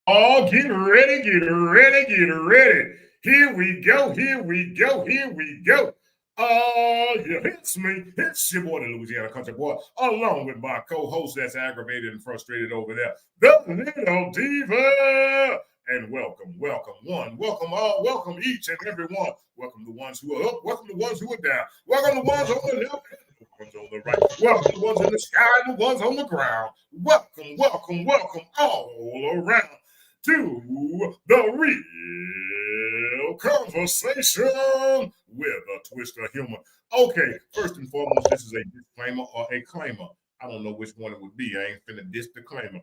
Oh, get ready, get ready, get ready. Here we go, here we go, here we go. Yeah, it's me. It's your boy, the Louisiana Country Boy, along with my co-host that's aggravated and frustrated over there, the Little Diva. And welcome, welcome one, welcome all, welcome each and every one. Welcome the ones who are up, welcome the ones who are down, welcome the ones on the left, the ones on the right, welcome the ones in the sky and the ones on the ground. Welcome, welcome, welcome all around to the real conversation with a twist of humor. Okay, first and foremost, this is a disclaimer or a claimer. I don't know which one it would be. I ain't finna disclaimer.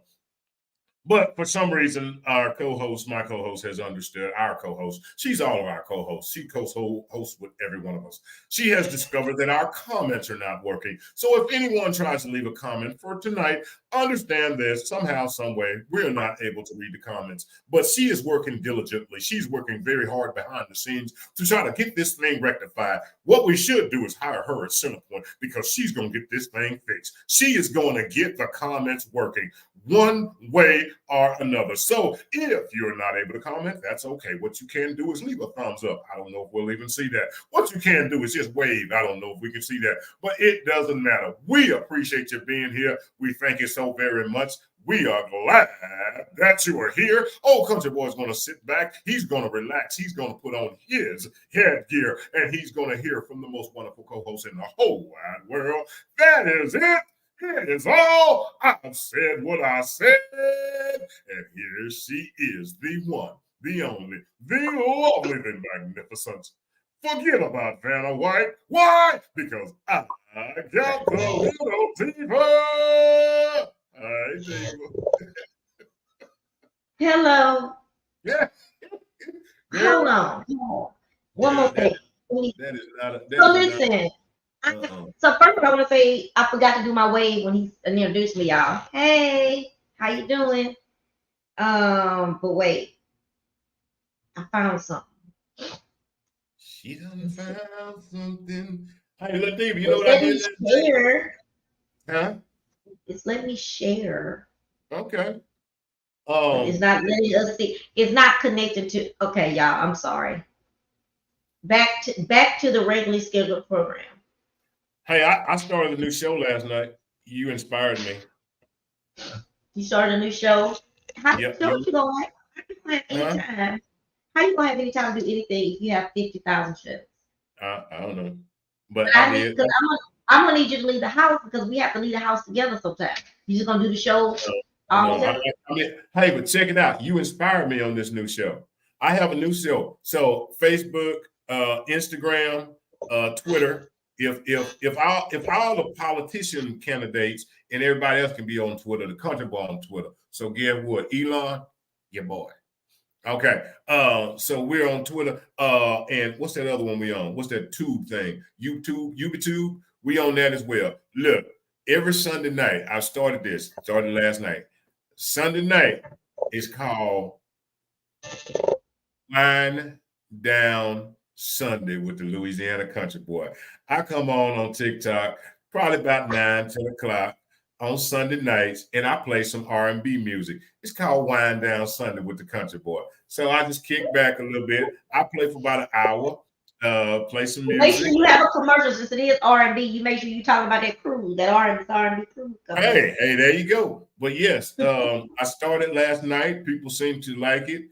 But for some reason, our co-host, my co-host, has understood. Our co-host, she's all of our co-hosts. She co-hosts with every one of us. She has discovered that our comments are not working. So if anyone tries to leave a comment for tonight, understand this. Somehow, some way, we're not able to read the comments. But she is working diligently. She's working very hard behind the scenes to try to get this thing rectified. What we should do is hire her at Centerpoint because she's going to get this thing fixed. She is going to get the comments working one way or another. So if you're not able to comment, that's okay. What you can do is leave a thumbs up. I don't know if we'll even see that. What you can do is just wave. I don't know if we can see that, but it doesn't matter. We appreciate you being here. We thank you so very much. We are glad that you are here. Old Country Boy's going to sit back. He's going to relax. He's going to put on his headgear, and he's going to hear from the most wonderful co-host in the whole wide world. That is it. It is all. I've said what I said. And here she is, the one, the only, the lovely, the magnificent. Forget about Vanna White. Why? Because I got the Little Diva. Hi, Diva. Hello. Yeah. Hold on. One more thing. That is not a. So listen. So first I want to say I forgot to do my wave when he introduced me, y'all. Hey, how you doing? But wait, I found something. She done found something. Hey, look, Diva, you know what Let I me did? share. Huh? It's let me share. Okay. But it's not letting us see. It's not connected to. Okay, y'all. I'm sorry. Back to the regularly scheduled program. Hey, I started a new show last night. You inspired me. You started a new show. How Yep. show you gonna have Huh? anytime? How you gonna have any time to do anything if you have 50,000 shows? I don't know, but I I need did. because I'm gonna need you to leave the house because we have to leave the house together sometimes. You just gonna do the show all No, together? I mean, hey, but check it out. You inspired me on this new show. I have a new show. So Facebook, Instagram, Twitter. If all the politician candidates and everybody else can be on Twitter, the country boy on Twitter. So guess what? Elon, your boy. Okay. So we're on Twitter. And what's that other one we on? What's that tube thing? YouTube. We on that as well. Look, every Sunday night, I started last night. Sunday night is called Wind Down Sunday with the Louisiana Country Boy. I come on TikTok probably about 9, 10 o'clock on Sunday nights, and I play some R&B music. It's called Wind Down Sunday with the Country Boy. So I just kick back a little bit. I play for about an hour, play some Make sure music. you have a commercial since it is R&B. You make sure you talk about that cruise, that R&B cruise. Hey, there you go. But yes, I started last night. People seem to like it.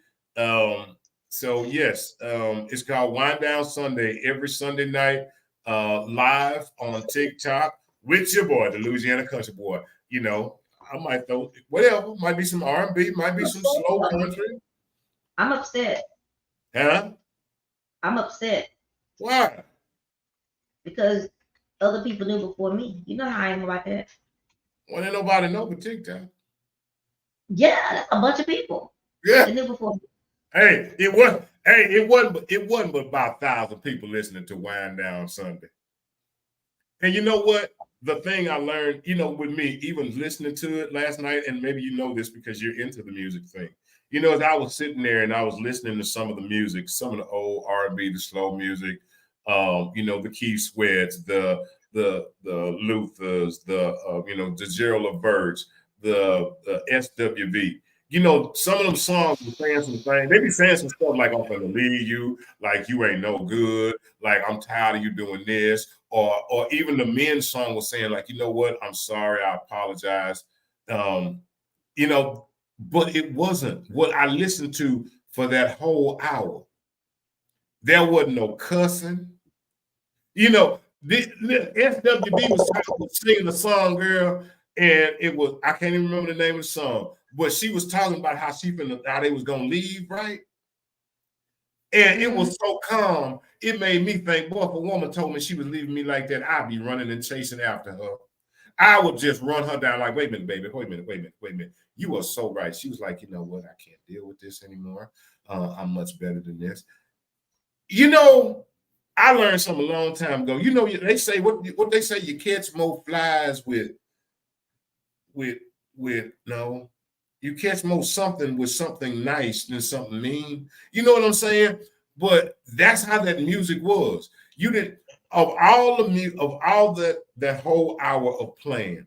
So yes, it's called Wind Down Sunday every Sunday night, live on TikTok with your boy, the Louisiana Country Boy. You know, I might throw whatever. Might be some R&B, might be some slow country. I'm upset. Huh? I'm upset Why? because other people knew before me. You know how I am about that. Well, ain't nobody know but TikTok. Yeah, that's a bunch of people. Yeah. They knew before me. Hey, it wasn't. Hey, it wasn't but about 1,000 people listening to Wind Down Sunday. And you know what? The thing I learned, with me, even listening to it last night, and maybe you know this because you're into the music thing. As I was sitting there and I was listening to some of the music, some of the old R&B, the slow music, the Keith Sweats, the Luthers, the Gerald Leverts, the SWV. some of them songs were saying some things. They be saying some stuff like, I'm gonna leave you, like you ain't no good, like I'm tired of you doing this. Or even the men's song was saying, like, you know what, I'm sorry, I apologize. Um, but it wasn't what I listened to for that whole hour. There wasn't no cussing. The SWB was singing the song, girl, and it was, I can't even remember the name of the song, but she was talking about how they was gonna leave, right? And it was so calm, it made me think, boy, if a woman told me she was leaving me like that, I'd be running and chasing after her. I would just run her down like, wait a minute, baby, wait a minute. You are so right. She was like, you know what? I can't deal with this anymore. I'm much better than this. I learned something a long time ago. They say what they say, you catch more flies with no, you catch more something with something nice than something mean. You know what I'm saying? But that's how that music was. You didn't of all that whole hour of playing.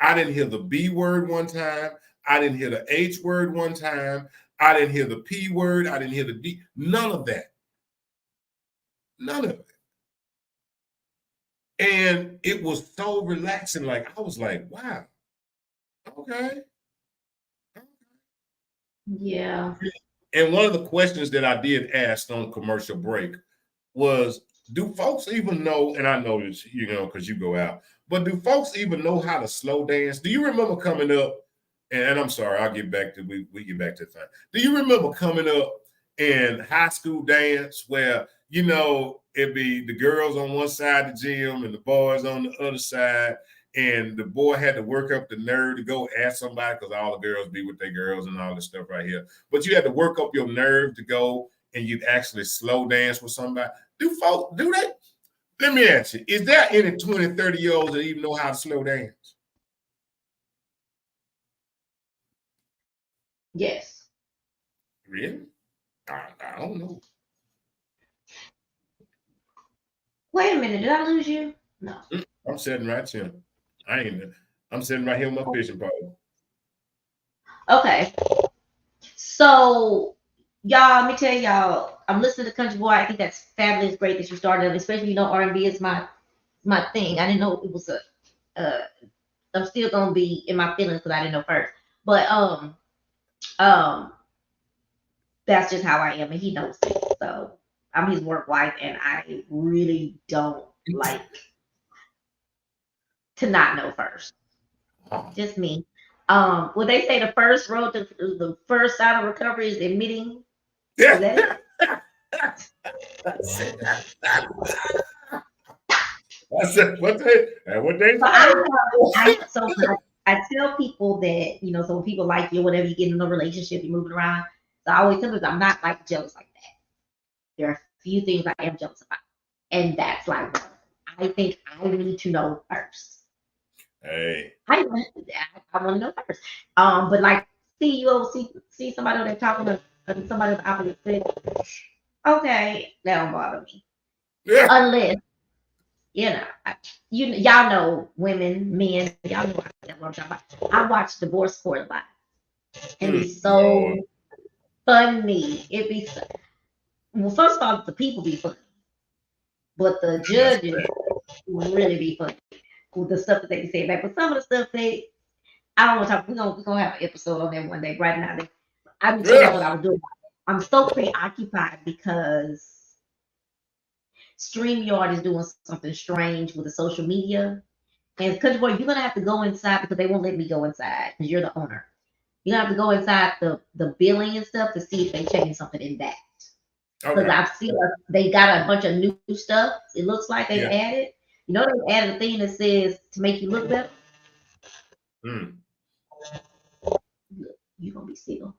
I didn't hear the B word one time. I didn't hear the H word one time. I didn't hear the P word. I didn't hear the D. None of that. None of it. And it was so relaxing. Like, I was like, wow, okay. Yeah. And one of the questions that I did ask on commercial break was, do folks even know, and I know this, because you go out, but do folks even know how to slow dance? Do you remember coming up, and I'm sorry, I'll get back to, we get back to the time. Do you remember coming up in high school dance where, it'd be the girls on one side of the gym and the boys on the other side, and the boy had to work up the nerve to go ask somebody, because all the girls be with their girls and all this stuff right here. But you had to work up your nerve to go and you'd actually slow dance with somebody. Do folks do that? Let me ask you, is there any 20, 30-year-olds that even know how to slow dance? Yes. Really? I don't know. Wait a minute, did I lose you? No. I'm sitting right here. I'm sitting right here with my fishing pole. Okay. So, y'all, let me tell y'all, I'm listening to Country Boy. I think that's fabulous, great that you started, especially R&B is my thing. I didn't know it was I'm still gonna be in my feelings because I didn't know first. But that's just how I am, and he knows it. So I'm his work wife, and I really don't like to not know first. Just me. Well, they say the first road to the first sign of recovery is admitting. Yeah. That That's what they so I tell people that, so when people like you, whenever you get in a relationship, you're moving around. So I always tell them I'm not like jealous like that. There are a few things I am jealous about. And that's like, I think I need to know first. Hey. I want to know first. But like, see somebody they're talking to somebody of the opposite sex. Okay, that don't bother me. Yeah. Unless, y'all know women, men, y'all know what I'm talking about. I watch divorce court a lot. And it's so funny. It'd be so, well, first of all, the people be funny. But the judges really be funny with the stuff that they be saying back. But some of the stuff I don't want to talk. We're gonna have an episode on that one day. Right now, I'm telling you what I was doing. I'm so preoccupied because StreamYard is doing something strange with the social media. And Country Boy, you're gonna have to go inside because they won't let me go inside because you're the owner. You're gonna have to go inside the billing and stuff to see if they change something in that. Because I've seen they got a bunch of new stuff. It looks like they added. They added a thing that says to make you look better. You're gonna be still.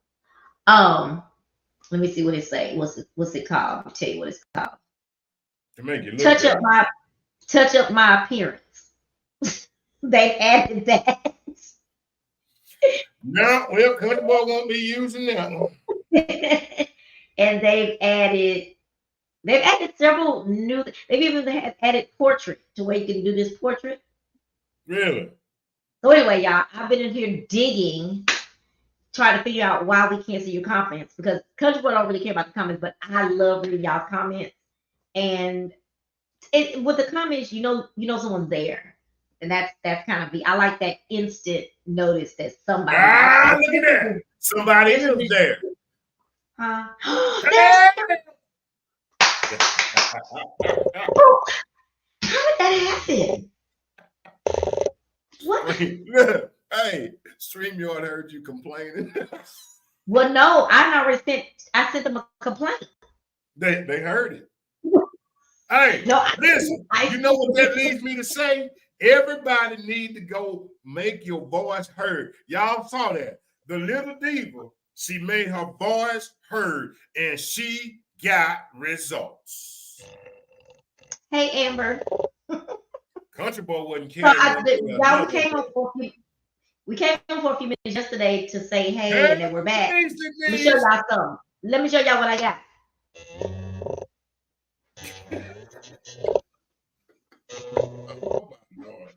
Let me see what it say. What's it called? I'll tell you what it's called. To make you look touch up my appearance. They've added that. No, well, Country Boy won't be using that one. And they've added several new. They've even added portrait to where you can do this portrait. Really? So anyway, y'all, I've been in here digging try to figure out why we can't see your comments because Country Boy don't really care about the comments, but I love reading y'all comments. And with the comments, you know someone's there. And that's kind of I like that instant notice that somebody look at that. Somebody is there. Huh? How did that happen? What? Hey, StreamYard heard you complaining. Well, no, I sent them a complaint. They heard it. Hey, no, listen, you know what that leads me to say? Everybody need to go make your voice heard. Y'all saw that. The little diva, she made her voice heard, and she got results. Hey, Amber. Country Boy wasn't kidding. So we came on for a few minutes yesterday to say hey, and then we're back. Let me show y'all something. Let me show y'all what I got. Oh my Lord.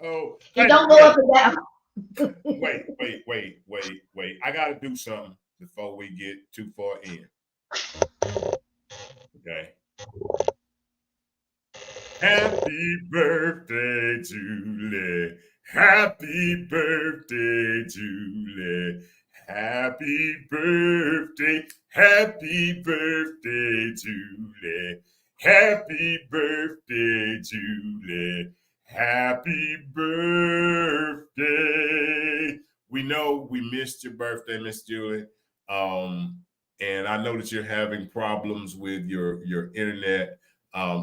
Oh, you don't go up and down. Wait. I gotta do something before we get too far in. Okay. Happy birthday, Julie. Happy birthday, Julie. Happy birthday. Happy birthday, Julie. Happy birthday, Julie. Happy birthday. We know we missed your birthday, Miss Julie. And I know that you're having problems with your internet.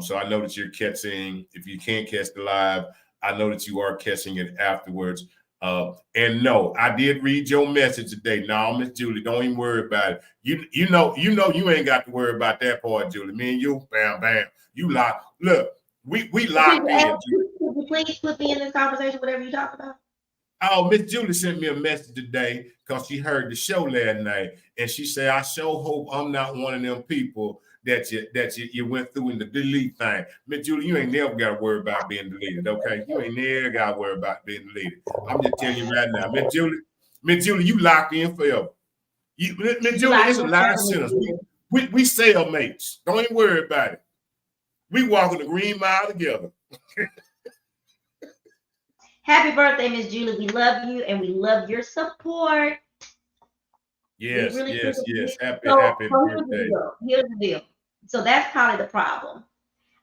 So I know that you're catching, if you can't catch the live, I know that you are catching it afterwards. And no, I did read your message today. No, Miss Julie, don't even worry about it. You know you ain't got to worry about that part, Julie. Me and you, bam, you lock. Look, we locked in. Could you please put me in this conversation, whatever you talk about? Oh, Miss Julie sent me a message today because she heard the show last night, and she said, "I sure hope I'm not one of them people that you went through in the delete thing." Miss Julie, you ain't never got to worry about being deleted, okay? You ain't never got to worry about being deleted. I'm just telling you right now, Miss Julie, you locked in forever. Miss Julie, it's a lot of sinners. We cellmates. Don't even worry about it. We walking the green mile together. Happy birthday, Miss Julie. We love you and we love your support. Yes. Happy birthday. Here's the deal. So that's probably the problem.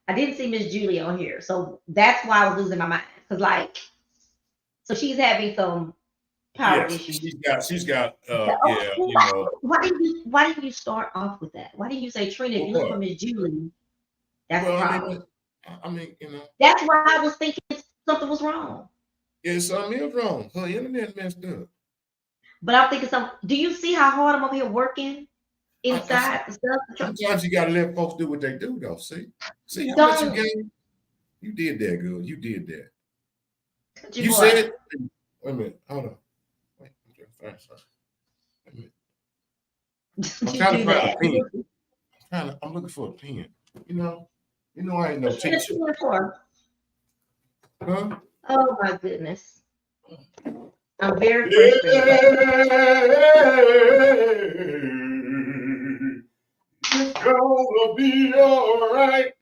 I didn't see Miss Julie on here. So that's why I was losing my mind. Because so she's having some power issues. She's got you know. Why didn't you start off with that? Why didn't you say, Trina, if you look for Miss Julie, that's the problem. I mean, you know. That's why I was thinking something was wrong. Yeah, something is wrong. Her internet messed up. But I'm thinking do you see how hard I'm over here working inside the stuff? Sometimes you gotta let folks do what they do, though. See how much you gained? You did that, girl. You did that. You said, wait a minute, hold on. Wait a minute. I'm trying to find a pen. I'm looking for a pen. You know I ain't no teacher. Huh? Oh my goodness. I'm very frustrated. It's gonna be all right.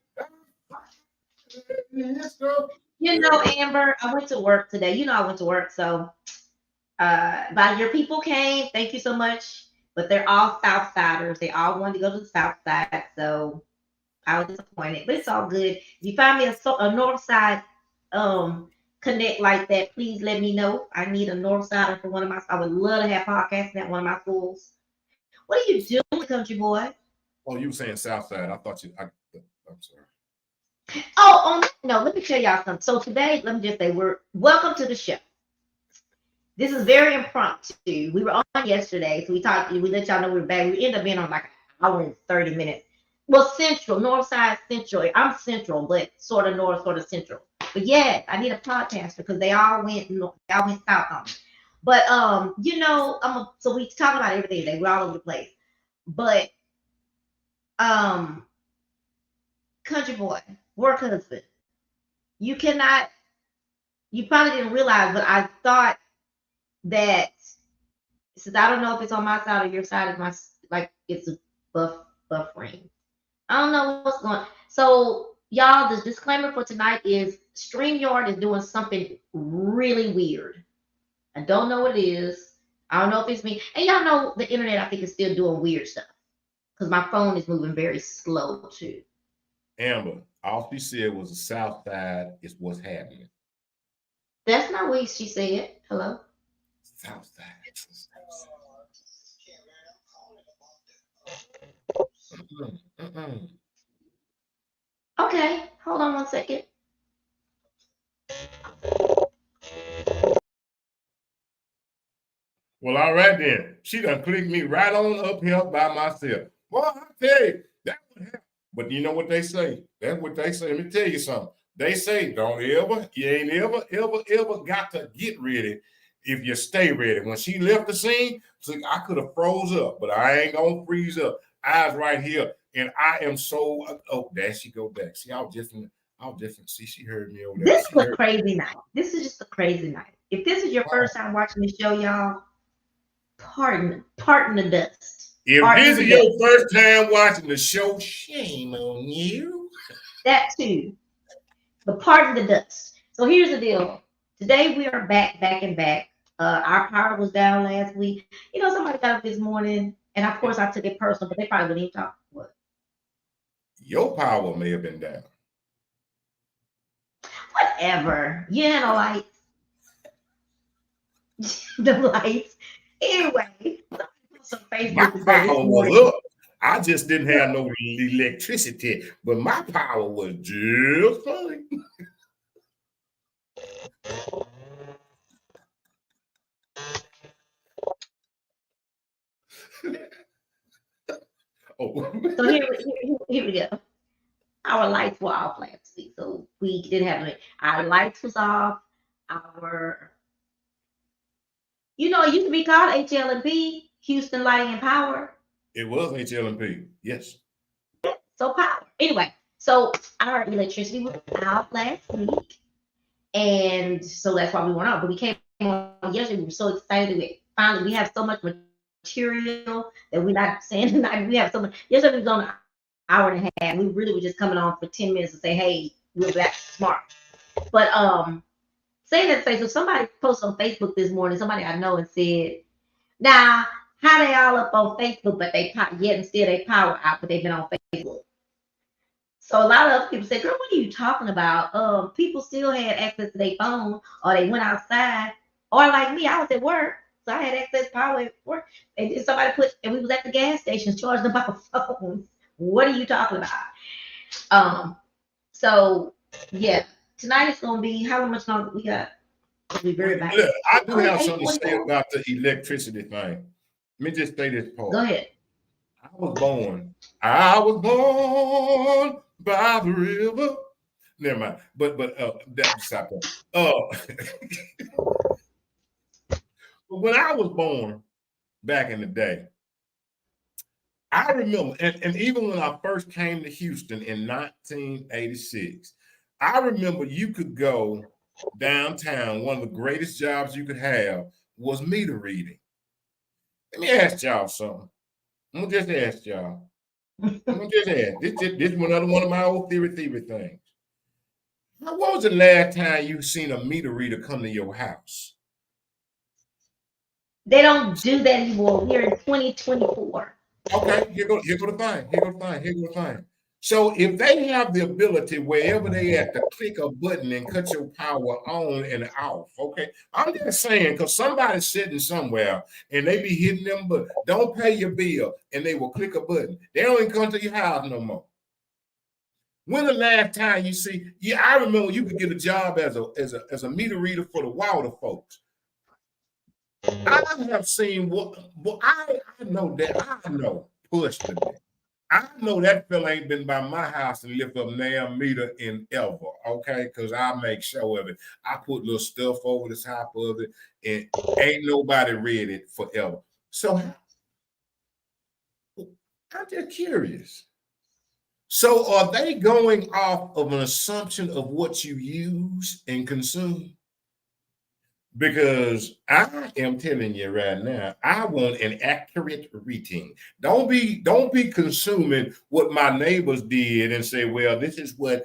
Amber, I went to work today. I went to work, so but your people came. Thank you so much. But they're all Southsiders. They all wanted to go to the South Side, so I was disappointed. But it's all good. If you find me a North Side connect like that, please let me know. I need a North Sider for one of my. I would love to have podcasting at one of my schools. What are you doing, Country Boy? Oh, you were saying South Side. I thought I'm sorry. Oh, no, let me tell y'all something. So today, let me just say, welcome to the show. This is very impromptu. We were on yesterday, so we let y'all know we were back. We ended up being on like an hour and 30 minutes. Well, Central, North Side Central. I'm Central, but sort of North, sort of Central. But yeah, I need a podcaster because they all went south on me. But so we talk about everything today. We're all over the place. But Country Boy, work husband. You probably didn't realize, but I thought that It says, I don't know if it's on my side or your side. Is my like it's buffering. I don't know what's going on. So, y'all, the disclaimer for tonight is StreamYard is doing something really weird. I don't know what it is. I don't know if it's me. And y'all know the internet, I think, is still doing weird stuff because my phone is moving very slow, too. Amber, all she said was the South Side is what's happening. That's not what she said. Hello? South Side. Okay, hold on 1 second. Well, all right then. She done clicked me right on up here by myself. Well, I tell you, that would happen. But you know what they say? That's what they say. Let me tell you something. They say, you ain't ever got to get ready if you stay ready. When she left the scene, I could have froze up, but I ain't gonna freeze up. Eyes right here. And I am so, oh, there she go back. See, I was different. See, she heard me over there. This is a crazy night. This is just a crazy night. If this is your first time watching the show, y'all, pardon the dust. If this is your first time watching the show, shame on you. That too. But pardon the dust. So here's the deal. Today we are back. Our power was down last week. You know, somebody got up this morning, and of course I took it personal, but they probably wouldn't even talk. What? Your power may have been down. Whatever. Yeah, the lights. The lights. Anyway, my power was up. I just didn't have no electricity, but my power was just fine. So here we go. Our lights were off last week, so we didn't have it. Our lights was off. You know, it used to be called HLMP, Houston Lighting and Power. It was HLMP, yes. So power. Anyway, so our electricity was out last week, and so that's why we went out. But we came on yesterday. We were so excited. We have so much material that we're not saying tonight. We have so much. Yesterday was on an hour and a half. We really were just coming on for 10 minutes to say, hey, we're that smart. But saying that to say, so somebody posted on Facebook this morning, somebody I know, and said, now, how they all up on Facebook, but yet and still they power out, but they've been on Facebook. So a lot of other people say, girl, what are you talking about? People still had access to their phone, or they went outside, or like me, I was at work, so I had access to power at work. And somebody and we was at the gas station charging about phones. What are you talking about? So yeah, tonight it's gonna be how much longer we got? Look, I do have something to say about the electricity thing. Let me just say this part. Go ahead. I was born by the river. Never mind. But that's stop that. But when I was born back in the day, I remember, and even when I first came to Houston in 1986, I remember you could go downtown. One of the greatest jobs you could have was meter reading. Let me ask y'all something. I'm gonna just ask y'all. This is another one of my old theory things. What was the last time you seen a meter reader come to your house? They don't do that anymore. We're in 2024. Okay, here go the thing. So if they have the ability wherever they at to click a button and cut your power on and off, okay? I'm just saying, because somebody's sitting somewhere and they be hitting them, but don't pay your bill, and they will click a button. They don't even come to your house no more. When the last time you see? Yeah, I remember you could get a job as a meter reader for the water folks. I have seen I know that I know personally. I know that fella ain't been by my house and lift up damn meter in ever, okay? Because I make sure of it. I put little stuff over the top of it, and ain't nobody read it forever. So I'm just curious. So are they going off of an assumption of what you use and consume? because I am telling you right now, I want an accurate reading. Don't be consuming what my neighbors did and say, well, this is what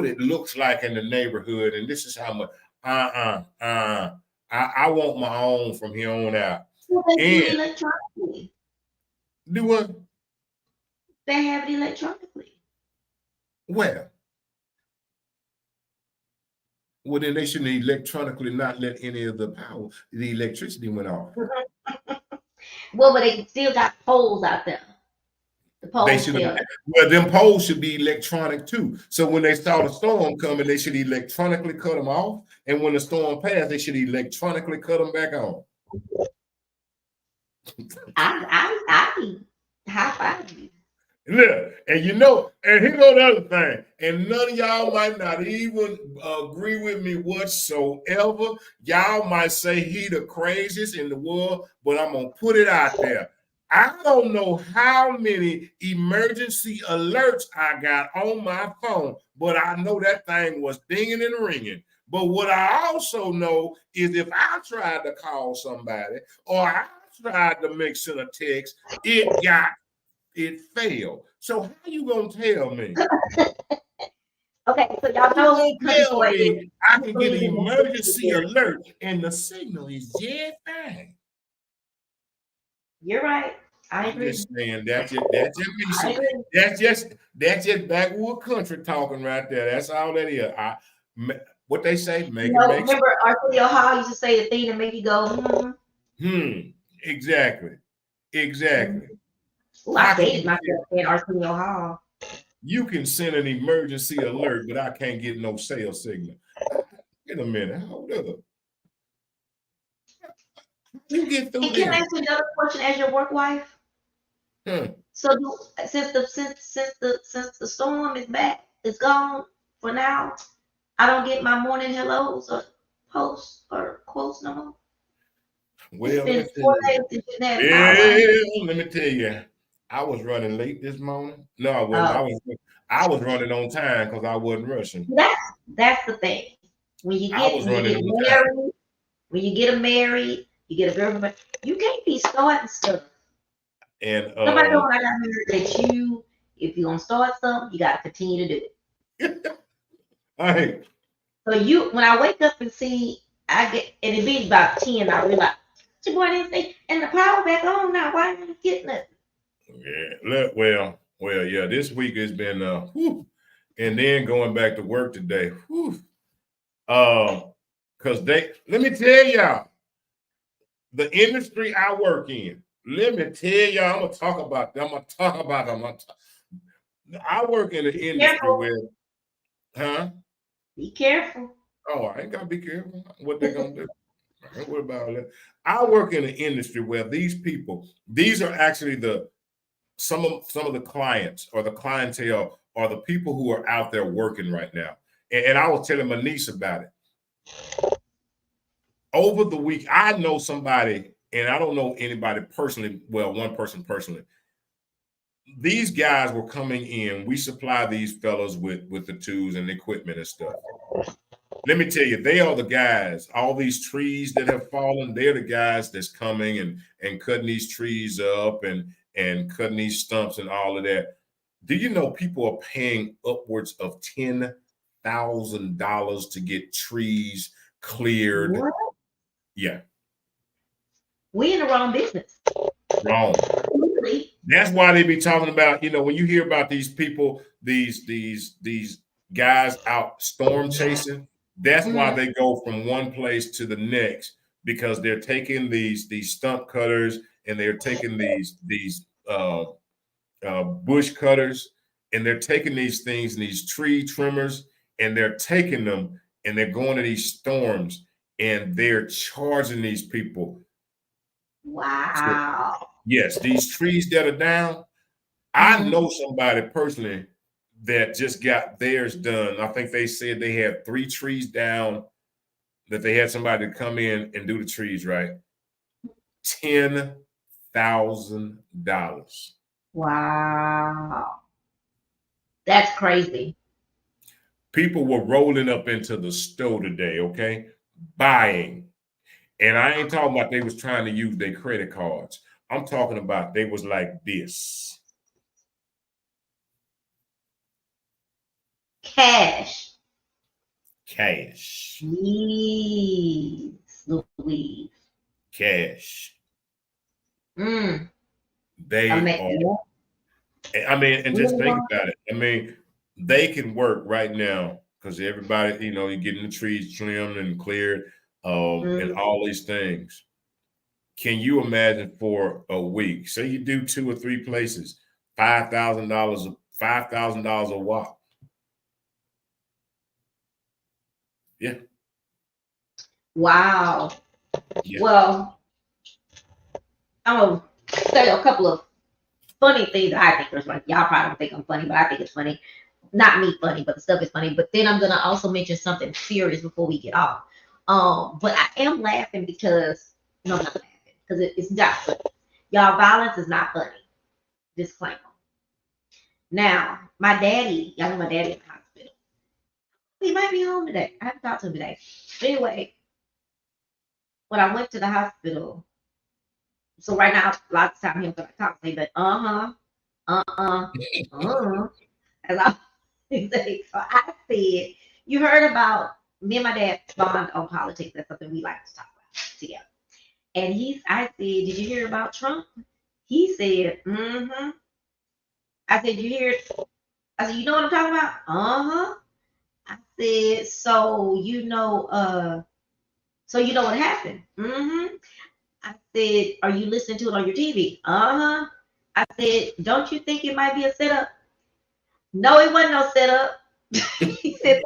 it looks like in the neighborhood, and this is how much. I want my own from here on out. Well, they do And it electronically. do what? They have it electronically. Well, then they shouldn't electronically not let any of the electricity went off. Well, but they still got poles out there. The They poles should have. still. Well, them poles should be electronic too. So when they saw the storm coming, they should electronically cut them off. And when the storm passed, they should electronically cut them back on. I high five you. Look, and here go the other thing, and none of y'all might not even agree with me whatsoever. Y'all might say he the craziest in the world, but I'm gonna put it out there. I don't know how many emergency alerts I got on my phone, but I know that thing was dinging and ringing. But what I also know is if I tried to call somebody or I tried to send a text, it failed. So how you gonna tell me? Okay, so y'all know You gonna tell me I can get an emergency alert and the signal is just fine? You're right. I I'm agree. just saying that's just backwood country talking right there. That's all that is. What they say, make it make sense. Remember Arsenio Hall used to say the thing to make you go, Exactly. Ooh, I dated myself in Arsenio Hall. You can send an emergency alert, but I can't get no cell signal. Wait a minute, hold up. You get through. And can I ask you another question as your work wife? So since the storm is back, it's gone for now. I don't get my morning hellos or posts or quotes no more. Well, it's been 4 days since you had let me tell you, I was running late this morning. No, I wasn't. I was running on time because I wasn't rushing. That's the thing. When you get married, when you get married, you get a girlfriend, you can't be starting stuff. And somebody told me I got married that if you're gonna start something, you gotta continue to do it. All right. So when I wake up and see and it be about 10, I realize your boy didn't say, and the power back on now. Why are you getting it? Yeah, well, yeah. This week has been whew, and then going back to work today. Whew. Because let me tell y'all, the industry I work in. Let me tell y'all, I'm gonna talk about them. I work in an industry where, Be careful. Oh, I ain't gotta be careful. What they gonna do? I ain't worried about that. I work in an industry where these are actually some of the clients or the clientele or the people who are out there working right now. And I was telling my niece about it. Over the week, I know somebody, and I don't know anybody personally. Well, one person personally. These guys were coming in. We supply these fellows with the tools and the equipment and stuff. Let me tell you, they are the guys. All these trees that have fallen, they're the guys that's coming and cutting these trees up and cutting these stumps and all of that. Do you know people are paying upwards of $10,000 to get trees cleared? What? Yeah. We in the wrong business. Wrong. That's why they be talking about, when you hear about these people, these guys out storm chasing, that's why they go from one place to the next, because they're taking these stump cutters and they're taking these bush cutters and they're taking these things, these tree trimmers, and they're taking them and they're going to these storms and they're charging these people. Wow. So, yes, these trees that are down. I know somebody personally that just got theirs done. I think they said they had 3 trees down, that they had somebody to come in and do the trees, right? $10,000. Wow. That's crazy. People were rolling up into the store today, okay? Buying And I ain't talking about they was trying to use their credit cards. I'm talking about they was like this. Cash. Cash. Louise. Cash. Mm. They are. I mean, and just think about it. I mean, they can work right now because everybody, you know, you're getting the trees trimmed and cleared, and all these things. Can you imagine for a week? Say you do 2 or 3 places, $5,000 a walk. Yeah. Wow. Yeah. Well, I'm gonna say a couple of funny things that I think are funny. Y'all probably don't think I'm funny, but I think it's funny. Not me funny, but the stuff is funny. But then I'm gonna also mention something serious before we get off. But I am laughing because no, I'm not laughing because it's not funny. Y'all, violence is not funny. Disclaimer. Now, my daddy, y'all know my daddy in the hospital. He might be home today. I haven't talked to him today. But anyway, when I went to the hospital, so right now, lots of time he'll talk to me, but as I say, so I said, you heard about me and my dad bond on politics. That's something we like to talk about together. And I said, did you hear about Trump? He said, I said, you hear? I said, you know what I'm talking about? I said, so you know what happened? I said, are you listening to it on your TV? I said, don't you think it might be a setup? No, it wasn't no setup. He said,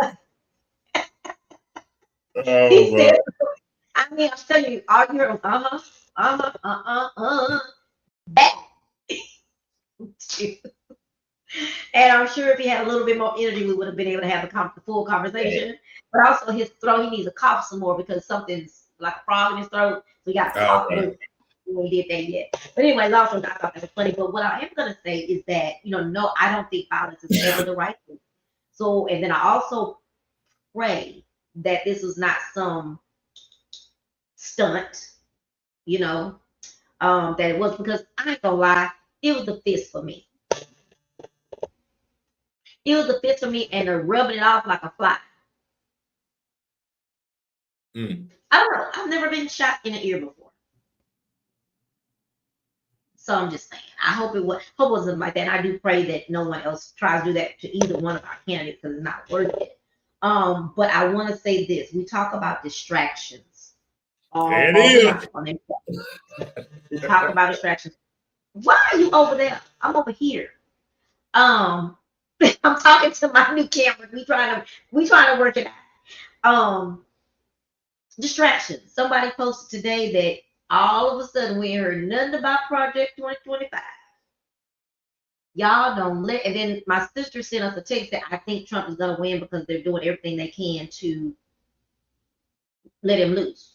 he said, I mean, I'm telling you, all you heard was that. And I'm sure if he had a little bit more energy, we would have been able to have the full conversation. But also his throat, he needs to cough some more because something's like a frog in his throat. So he got to cough more. We did that yet. But anyway, also I thought that was funny. But what I am gonna say is that, no, I don't think violence is ever the right thing. So, and then I also pray that this was not some stunt, that it was, because I ain't gonna lie, it was the fist for me. It was a fist for me, and they're rubbing it off like a fly. I don't know. I've never been shot in the ear before. So I'm just saying. I hope it wasn't like that. And I do pray that no one else tries to do that to either one of our candidates because it's not worth it. But I want to say this. We talk about distractions. We talk about distractions. Why are you over there? I'm over here. I'm talking to my new camera. We trying to work it out. Distractions. Somebody posted today that all of a sudden we ain't heard nothing about Project 2025. Y'all don't let. And then my sister sent us a text that I think Trump is gonna win because they're doing everything they can to let him loose.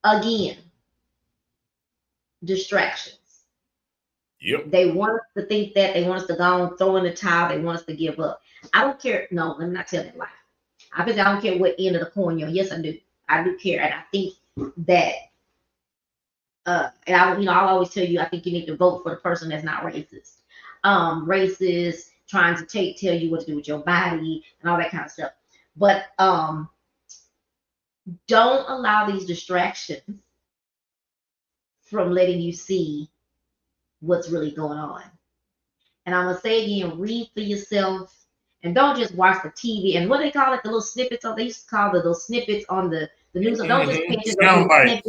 Again, distractions. Yep. They want us to think that. They want us to go and throw in the towel. They want us to give up. I don't care. No, let me not tell that lie. I don't care what end of the coin you're on. Yes, I do. I do care, and I think that, and I'll always tell you, I think you need to vote for the person that's not racist. Racist, trying to tell you what to do with your body and all that kind of stuff. But don't allow these distractions from letting you see what's really going on. And I'm gonna say again, read for yourself. And don't just watch the TV and what they call it, the little snippets. They used to call those snippets on the news. Don't just pay attention.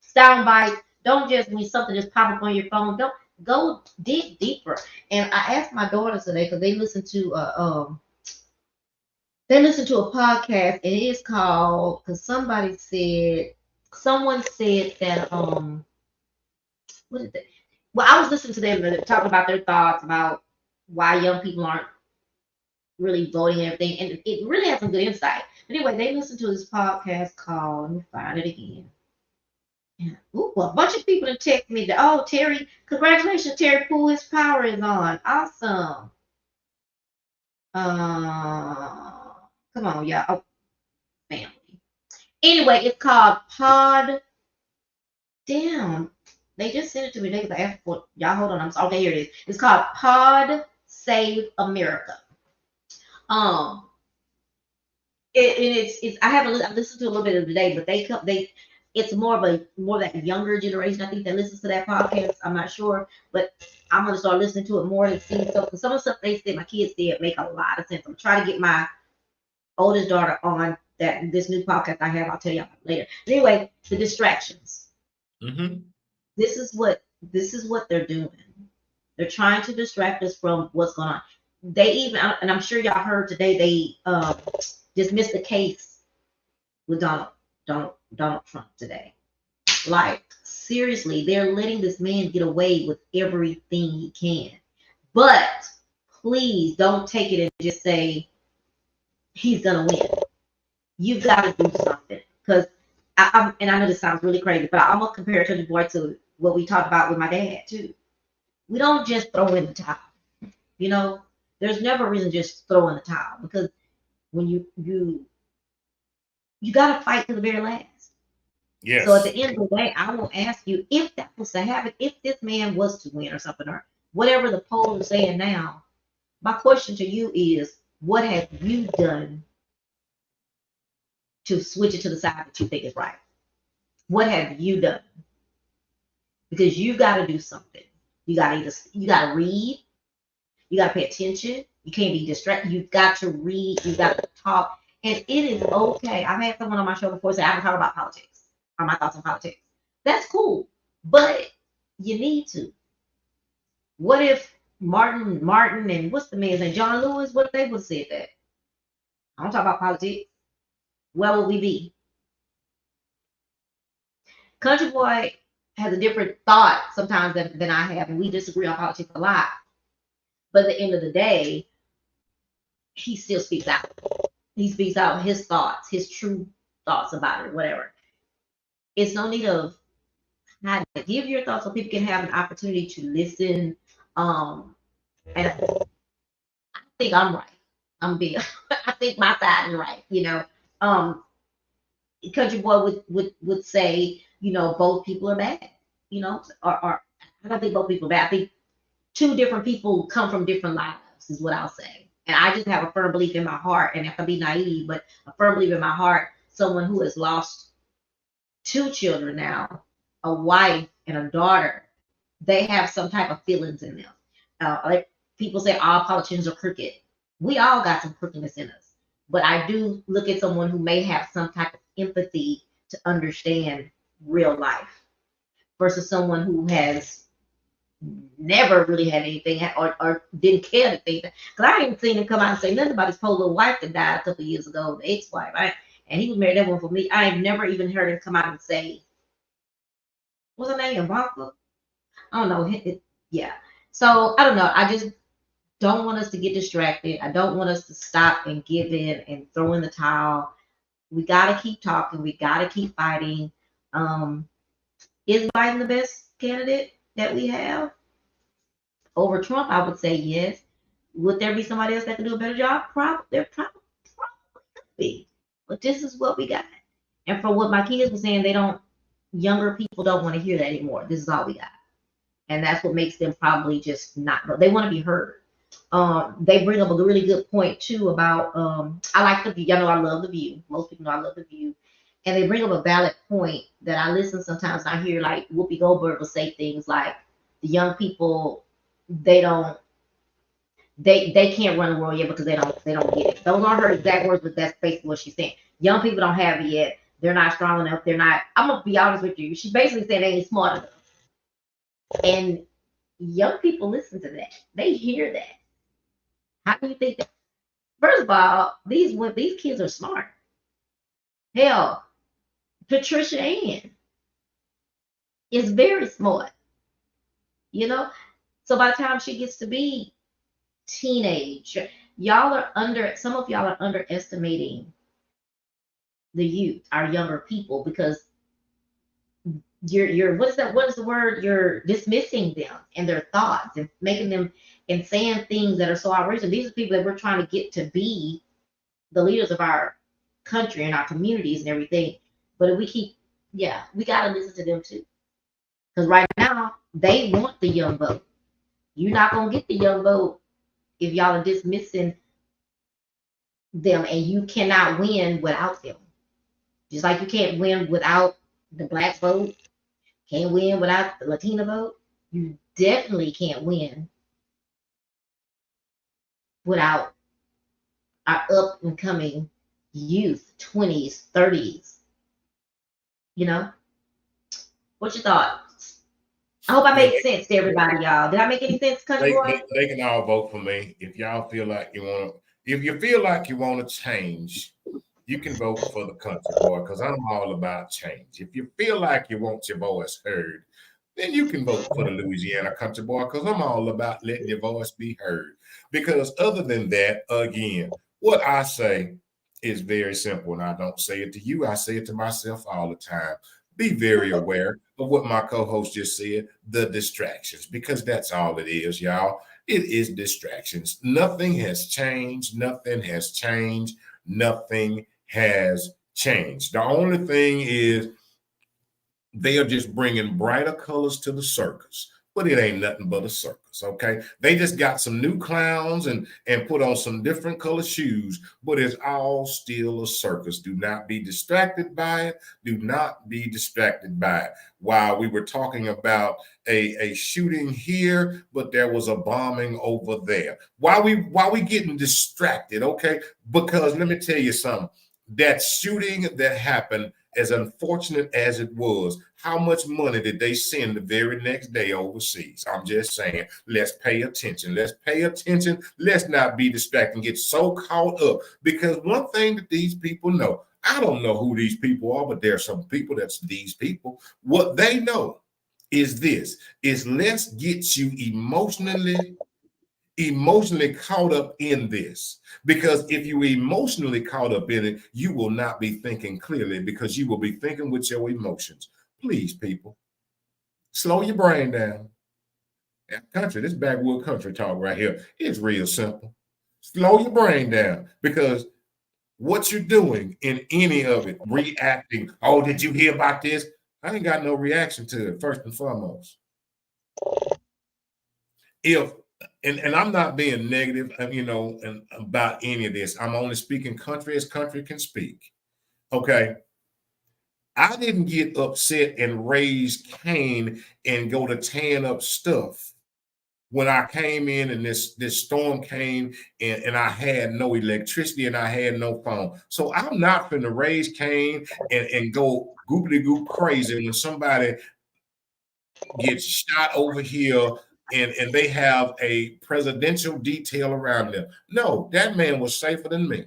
Sound bites. Don't just, when something just pop up on your phone. Don't go dig deeper. And I asked my daughters today because they listen to a podcast, and it is called, because someone said that what is it? Well, I was listening to them talking about their thoughts about why young people aren't really voting and everything, and it really has some good insight. Anyway, they listened to this podcast called, let me find it again. Ooh, a bunch of people have texted me that, oh, Terry, congratulations, Terry Poole, his power is on. Awesome. Come on, y'all. Oh, family. Anyway, it's called Damn, they just sent it to me. They asked for y'all. Hold on, I'm sorry. Okay, here it is. It's called Pod Save America. Um, it's I haven't I listened to a little bit of it today, but they it's more of that younger generation. I think that listens to that podcast. I'm not sure, but I'm gonna start listening to it more and see stuff. Because some of the stuff they said, my kids said, make a lot of sense. I'm trying to get my oldest daughter on this new podcast I have. I'll tell y'all later. Anyway, the distractions. Mm-hmm. This is what they're doing. They're trying to distract us from what's going on. They even, and I'm sure y'all heard today, they dismissed the case with Donald Trump today. Like, seriously, they're letting this man get away with everything he can. But please don't take it and just say he's gonna win. You've got to do something. Because I know this sounds really crazy, but I'm gonna compare it to the boy to what we talked about with my dad too. We don't just throw in the towel. You know, there's never a reason to just throw in the towel, because when you got to fight to the very last. Yes. So at the end of the day, I will ask you, if that was to happen, if this man was to win or something, or whatever the poll is saying now, my question to you is, what have you done to switch it to the side that you think is right? What have you done? Because you got to do something. You got to read. You got to pay attention. You can't be distracted. You've got to read. You got to talk. And it is okay. I've had someone on my show before say, I haven't talked about politics or my thoughts on politics. That's cool. But you need to. What if Martin and what's the man's name? John Lewis, what if they would have said that? I don't talk about politics. Where would we be? Country Boy has a different thought sometimes than I have, and we disagree on politics a lot. But at the end of the day, he still speaks out. He speaks out his thoughts, his true thoughts about it, whatever. It's no need of how to give your thoughts so people can have an opportunity to listen. And I think I'm right. I think my side is right. Country Boy would say, both people are bad. Or I don't think both people are bad. I think two different people come from different lives, is what I'll say. And I just have a firm belief in my heart, and I can be naive, but a firm belief in my heart, someone who has lost two children now, a wife and a daughter, they have some type of feelings in them. Like people say all politicians are crooked. We all got some crookedness in us. But I do look at someone who may have some type of empathy to understand real life versus someone who has never really had anything or didn't care to think that. Because I ain't seen him come out and say nothing about his poor little wife that died a couple of years ago, the ex-wife. And he was married that one for me. I have never even heard him come out and say, what's her name, Ivanka? I don't know. Yeah. So I don't know. I just don't want us to get distracted. I don't want us to stop and give in and throw in the towel. We got to keep talking. We got to keep fighting. Is Biden the best candidate that we have over Trump? I would say yes. Would there be somebody else that could do a better job? There probably could be. But this is what we got. And from what my kids were saying, younger people don't want to hear that anymore. This is all we got. And that's what makes them probably just not, they want to be heard. They bring up a really good point too about, I like The View. Y'all know I love The View. Most people know I love The View. And they bring up a valid point that I listen sometimes. And I hear like Whoopi Goldberg will say things like, the young people, they can't run the world yet because they don't get it. Those aren't her exact words, but that's basically what she's saying. Young people don't have it yet. They're not strong enough. I'm gonna be honest with you. She's basically saying they ain't smart enough. And young people listen to that. They hear that. How do you think that? First of all, these kids are smart. Hell, Patricia Ann is very smart. So by the time she gets to be teenage, some of y'all are underestimating the youth, our younger people, because you're what is the word? You're dismissing them and their thoughts and making them and saying things that are so outrageous. These are people that we're trying to get to be the leaders of our country and our communities and everything. But if we got to listen to them too. Because right now, they want the young vote. You're not going to get the young vote if y'all are dismissing them, and you cannot win without them. Just like you can't win without the black vote, can't win without the Latina vote. You definitely can't win without our up and coming youth, 20s, 30s. You know? What's your thoughts? I hope I made sense to everybody, y'all. Did I make any sense, Country Boy? They can all vote for me. If y'all feel like you want to, if you feel like you want to change, you can vote for the Country Boy, because I'm all about change. If you feel like you want your voice heard, then you can vote for the Louisiana Country Boy, because I'm all about letting your voice be heard. Because other than that, again, what I say is very simple, and I don't say it to you. I say it to myself all the time. Be very aware of what my co-host just said, the distractions, because that's all it is, y'all. It is distractions. Nothing has changed. Nothing has changed. Nothing has changed. The only thing is they are just bringing brighter colors to the circus, but it ain't nothing but a circus, okay? They just got some new clowns and put on some different color shoes, but it's all still a circus. Do not be distracted by it. Do not be distracted by it. While we were talking about a shooting here, but there was a bombing over there. Why we getting distracted, okay? Because let me tell you something. That shooting that happened, as unfortunate as it was, how much money did they send the very next day overseas? I'm just saying, let's pay attention. Let's pay attention. Let's not be distracted and get so caught up. Because one thing that these people know, I don't know who these people are, but there are some people that's these people. What they know is this, is let's get you emotionally caught up in this, because if you emotionally caught up in it, you will not be thinking clearly, because you will be thinking with your emotions. Please, people, slow your brain down. Country, this backwood country talk right here, it's real simple. Slow your brain down, because what you're doing in any of it, reacting, oh, did you hear about this? I ain't got no reaction to it, first and foremost. And I'm not being negative, and about any of this. I'm only speaking country as country can speak. Okay. I didn't get upset and raise Cain and go to tearing up stuff when I came in and this storm came and I had no electricity and I had no phone. So I'm not going to raise Cain and go goopity goop crazy when somebody gets shot over here and they have a presidential detail around them. No, that man was safer than me.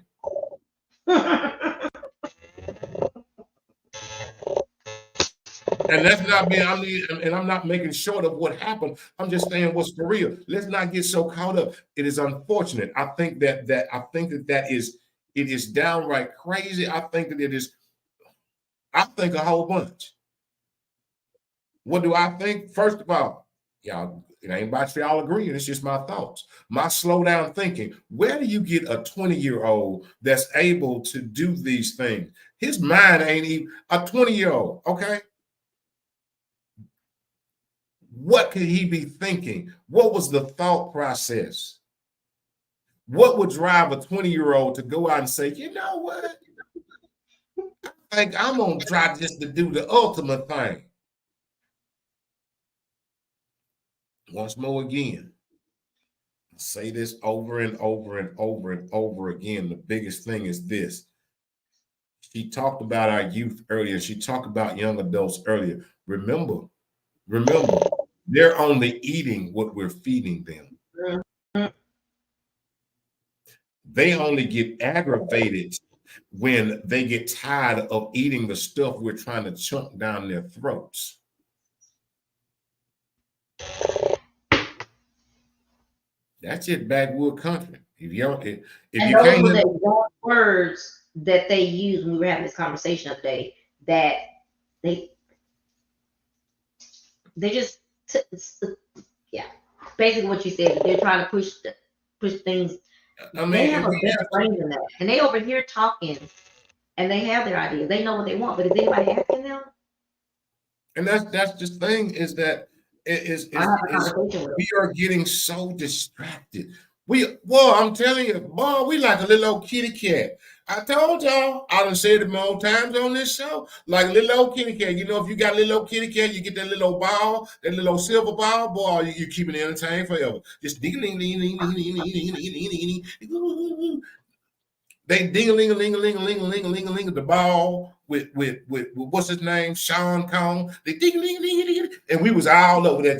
And that's not being, I'm not making short of what happened. I'm just saying what's for real. Let's not get so caught up. It is unfortunate. I think that it is downright crazy. I think that it is, I think a whole bunch. What do I think? First of all, y'all, it ain't about y'all agreeing. It's just my thoughts. My slow down thinking. Where do you get a 20-year-old that's able to do these things? His mind ain't even a 20-year-old, okay? What could he be thinking? What was the thought process? What would drive a 20-year-old to go out and say, you know what? I think I'm going to try just to do the ultimate thing. Once more again, I say this over and over and over and over again. The biggest thing is this. She talked about our youth earlier. She talked about young adults earlier. Remember, they're only eating what we're feeding them. They only get aggravated when they get tired of eating the stuff we're trying to chunk down their throats. That's it, backwood country. If you those were the words that they used when we were having this conversation the other day, that they just yeah, basically what you said. They're trying to push things. I mean, they have a better brain than that, and they over here talking, and they have their ideas. They know what they want, but is anybody asking them? And that's just thing is that we are getting so distracted. I'm telling you, boy, we like a little old kitty cat. I told y'all, I done said it more times on this show, like a little old kitty cat. You know, if you got a little old kitty cat, you get that little old ball, that little old silver ball, boy, you keep it entertained forever. Just ding ding ding ding ding ding ding ding ding. They ding-a-ling-a-ling-a-ling-a-ling-a-ling-a-ling the ball with what's his name, Sean Cone. They ding-a-ling-a-ling-a-ling, and we was all over that.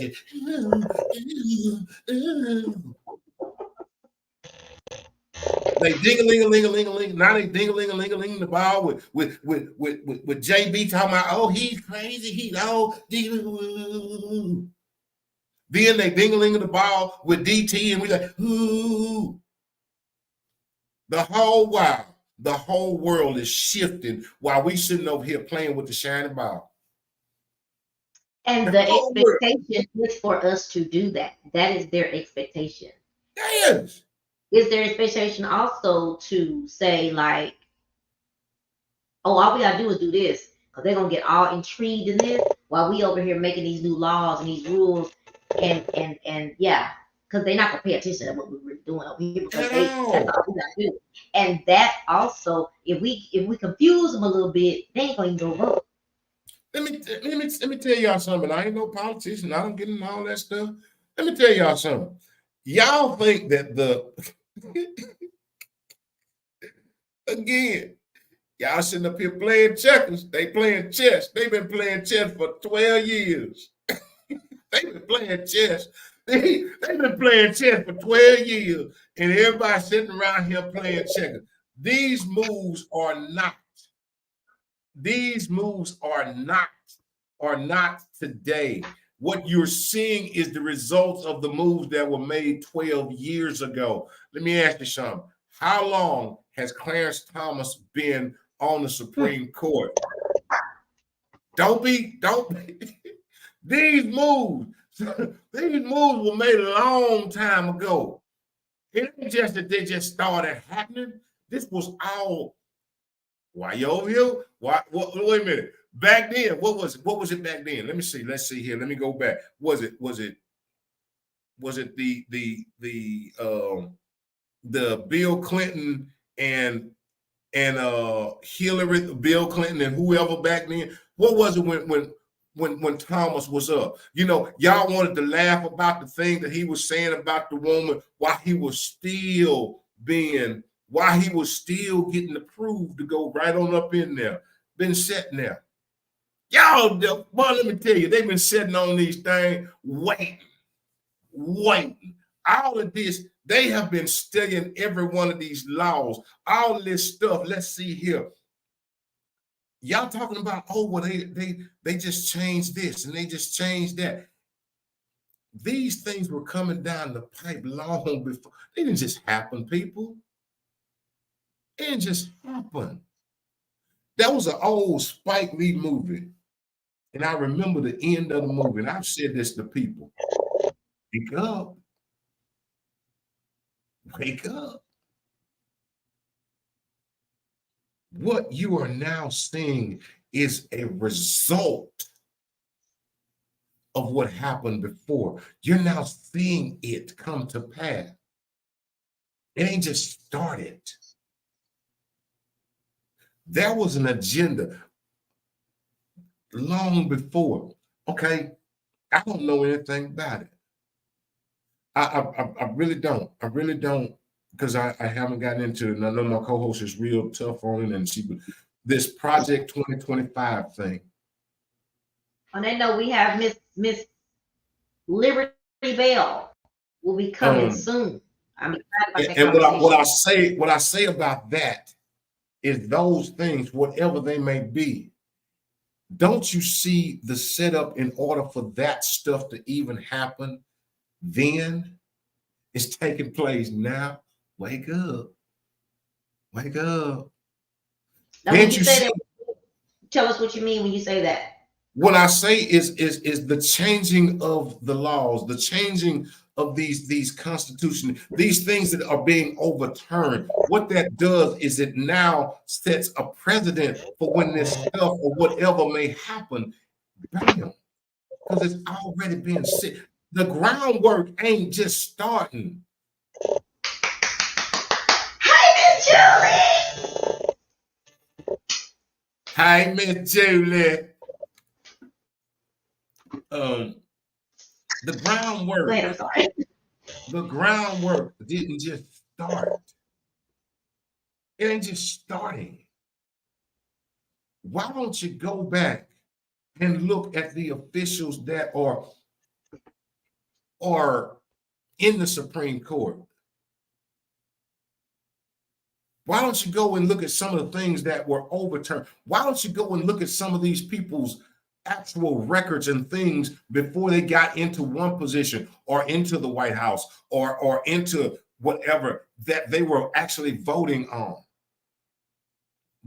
They ding-a-ling-a-ling-a-ling-a-ling. Now they ding-a-ling-a-ling-a-ling the ball with JB talking about, oh, he's crazy, he's old. Then they ding-a-ling the ball with DT, and we like, ooh. The whole while, the whole world is shifting while we sitting over here playing with the shiny ball. And the expectation is for us to do that. That is their expectation. Yes. Is their expectation also to say, like, oh, all we gotta do is do this, because they're gonna get all intrigued in this while we over here making these new laws and these rules and yeah. Because they're not gonna pay attention to what we're really doing over here, because that's all we gotta do. And that also, if we confuse them a little bit, they ain't gonna even go vote. Let me tell y'all something. I ain't no politician. I don't get into all that stuff. Let me tell y'all something. Y'all think that again, y'all sitting up here playing checkers. They playing chess. They've been playing chess for 12 years. They've been playing chess. They've been playing chess for 12 years, and everybody sitting around here playing checkers. These moves are not today. What you're seeing is the results of the moves that were made 12 years ago. Let me ask you something. How long has Clarence Thomas been on the Supreme Court? Don't be. These moves were made a long time ago. It ain't just that they just started happening. This was all. Why you over here? Wait a minute. Back then, what was it? What was it back then? Let me see. Let's see here. Let me go back. Was it the Bill Clinton and Hillary, Bill Clinton and whoever back then? What was it when Thomas was up? You know, y'all wanted to laugh about the thing that he was saying about the woman while he was still getting approved to go right on up in there. Been sitting there. Y'all, boy, let me tell you, they've been sitting on these things, waiting. All of this, they have been studying every one of these laws, all of this stuff. Let's see here. Y'all talking about, oh, well, they just changed this and they just changed that. These things were coming down the pipe long before. They didn't just happen, people. It didn't just happen. That was an old Spike Lee movie. And I remember the end of the movie. And I've said this to people. Wake up. Wake up. What you are now seeing is a result of what happened before. You're now seeing it come to pass. It ain't just started. There was an agenda long before. Okay, I don't know anything about it. I really don't. I really don't, because I haven't gotten into it. And I know my co-host is real tough on it, and this Project 2025 thing. And I know we have Miss Liberty Bell will be coming soon. I'm excited about that. And what I say about that is those things, whatever they may be, don't you see the setup in order for that stuff to even happen? Then it's taking place now. Wake up. Wake up. Now, when you say that, tell us what you mean when you say that. What I say is the changing of the laws, the changing of these constitutions, these things that are being overturned. What that does is it now sets a precedent for when this stuff or whatever may happen, Bam. Because it's already been set. The groundwork ain't just starting. Hi, Miss Julie. Hi, Miss Julie. The groundwork. Go ahead, I'm sorry. The groundwork didn't just start. It ain't just starting. Why don't you go back and look at the officials that are in the Supreme Court? Why don't you go and look at some of the things that were overturned? Why don't you go and look at some of these people's actual records and things before they got into one position or into the White House or into whatever that they were actually voting on?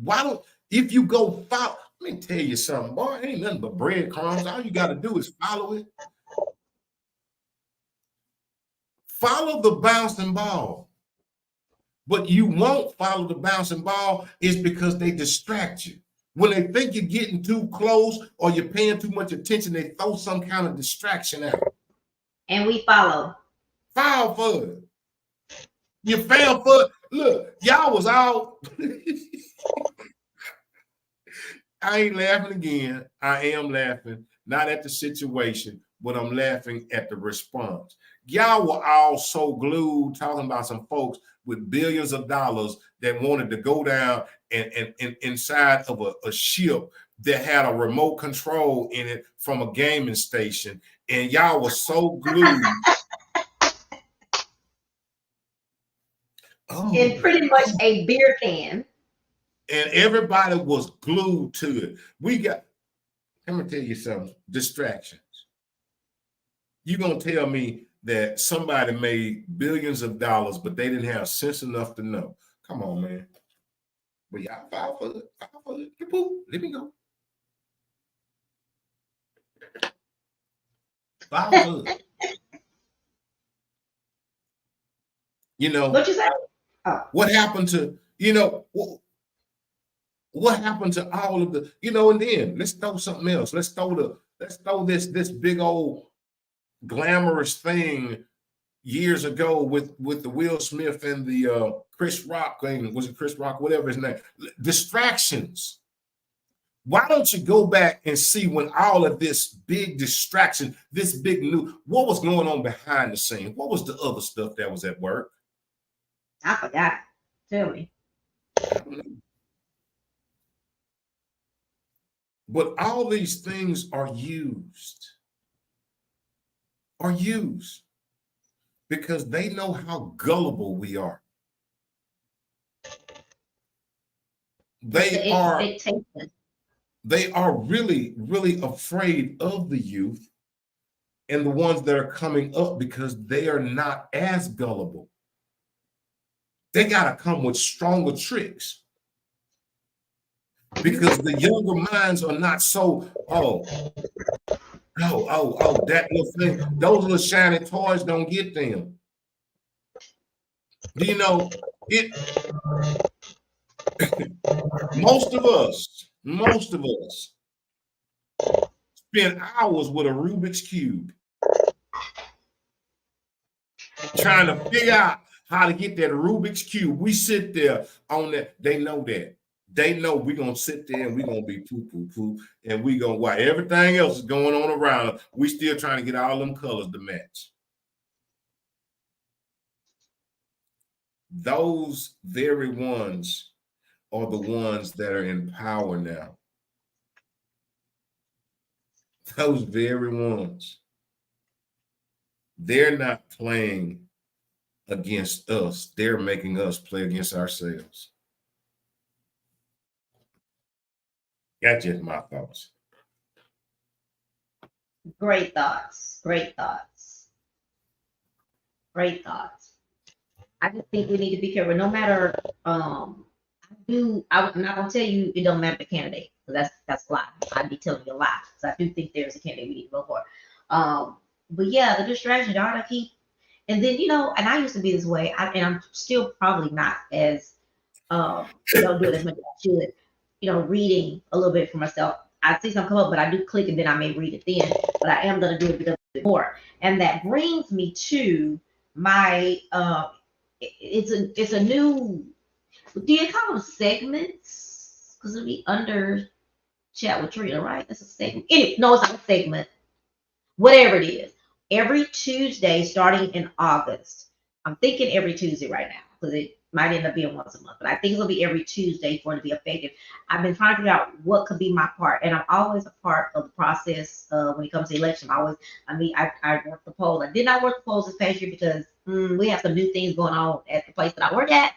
Why don't, if you go follow, let me tell you something, boy, ain't nothing but breadcrumbs. All you got to do is follow it. Follow the bouncing ball. But you won't follow the bouncing ball is because they distract you. When they think you're getting too close or you're paying too much attention, they throw some kind of distraction out. And we follow. Fall for it. You fell for it. Look, y'all was out. I ain't laughing again. I am laughing, not at the situation, but I'm laughing at the response. Y'all were all so glued talking about some folks with billions of dollars that wanted to go down and inside of a ship that had a remote control in it from a gaming station. And y'all were so glued. And pretty much a beer can. And everybody was glued to it. Let me tell you something, distractions. You're going to tell me that somebody made billions of dollars, but they didn't have sense enough to know. Come on, man. But y'all file for it. Let me go. File for it. You know, what you say? Oh. What happened to, what happened to all of the, and then let's throw something else. Let's throw this big old glamorous thing years ago with the Will Smith and the Chris Rock thing. Was it Chris Rock? Whatever his name. Distractions. Why don't you go back and see when all of this big distraction, this big new, what was going on behind the scene? What was the other stuff that was at work? I forgot. Tell me. But all these things are used because they know how gullible we are. They are really, really afraid of the youth and the ones that are coming up because they are not as gullible. They got to come with stronger tricks because the younger minds are not so, that little thing, those little shiny toys don't get them. You know, most of us spend hours with a Rubik's Cube trying to figure out how to get that Rubik's Cube. We sit there on that. They know that. They know we're going to sit there and we're going to be poo, and we're going to, while everything else is going on around us, we still trying to get all them colors to match. Those very ones are the ones that are in power now. Those very ones. They're not playing against us. They're making us play against ourselves. That's just my thoughts. Great thoughts. I just think we need to be careful. No matter, I'm not gonna tell you it don't matter the candidate. That's a lie. I'd be telling you a lie. So I do think there's a candidate we need to vote for. But yeah, the distraction, y'all gotta keep. And then and I used to be this way. And I'm still probably not as don't do it as much as I should. Reading a little bit for myself. I see something come up, but I do click and then I may read it then. But I am going to do a bit more. And that brings me to my it's a new, do you call them segments? Because it'll be under Chat with Trina, right? That's a segment. Anyway, no, it's not a segment. Whatever it is. Every Tuesday starting in August. I'm thinking every Tuesday right now because it might end up being once a month, but I think it'll be every Tuesday for it to be effective. I've been trying to figure out what could be my part, and I'm always a part of the process when it comes to election. I work the polls. I did not work the polls this past year because we have some new things going on at the place that I work at,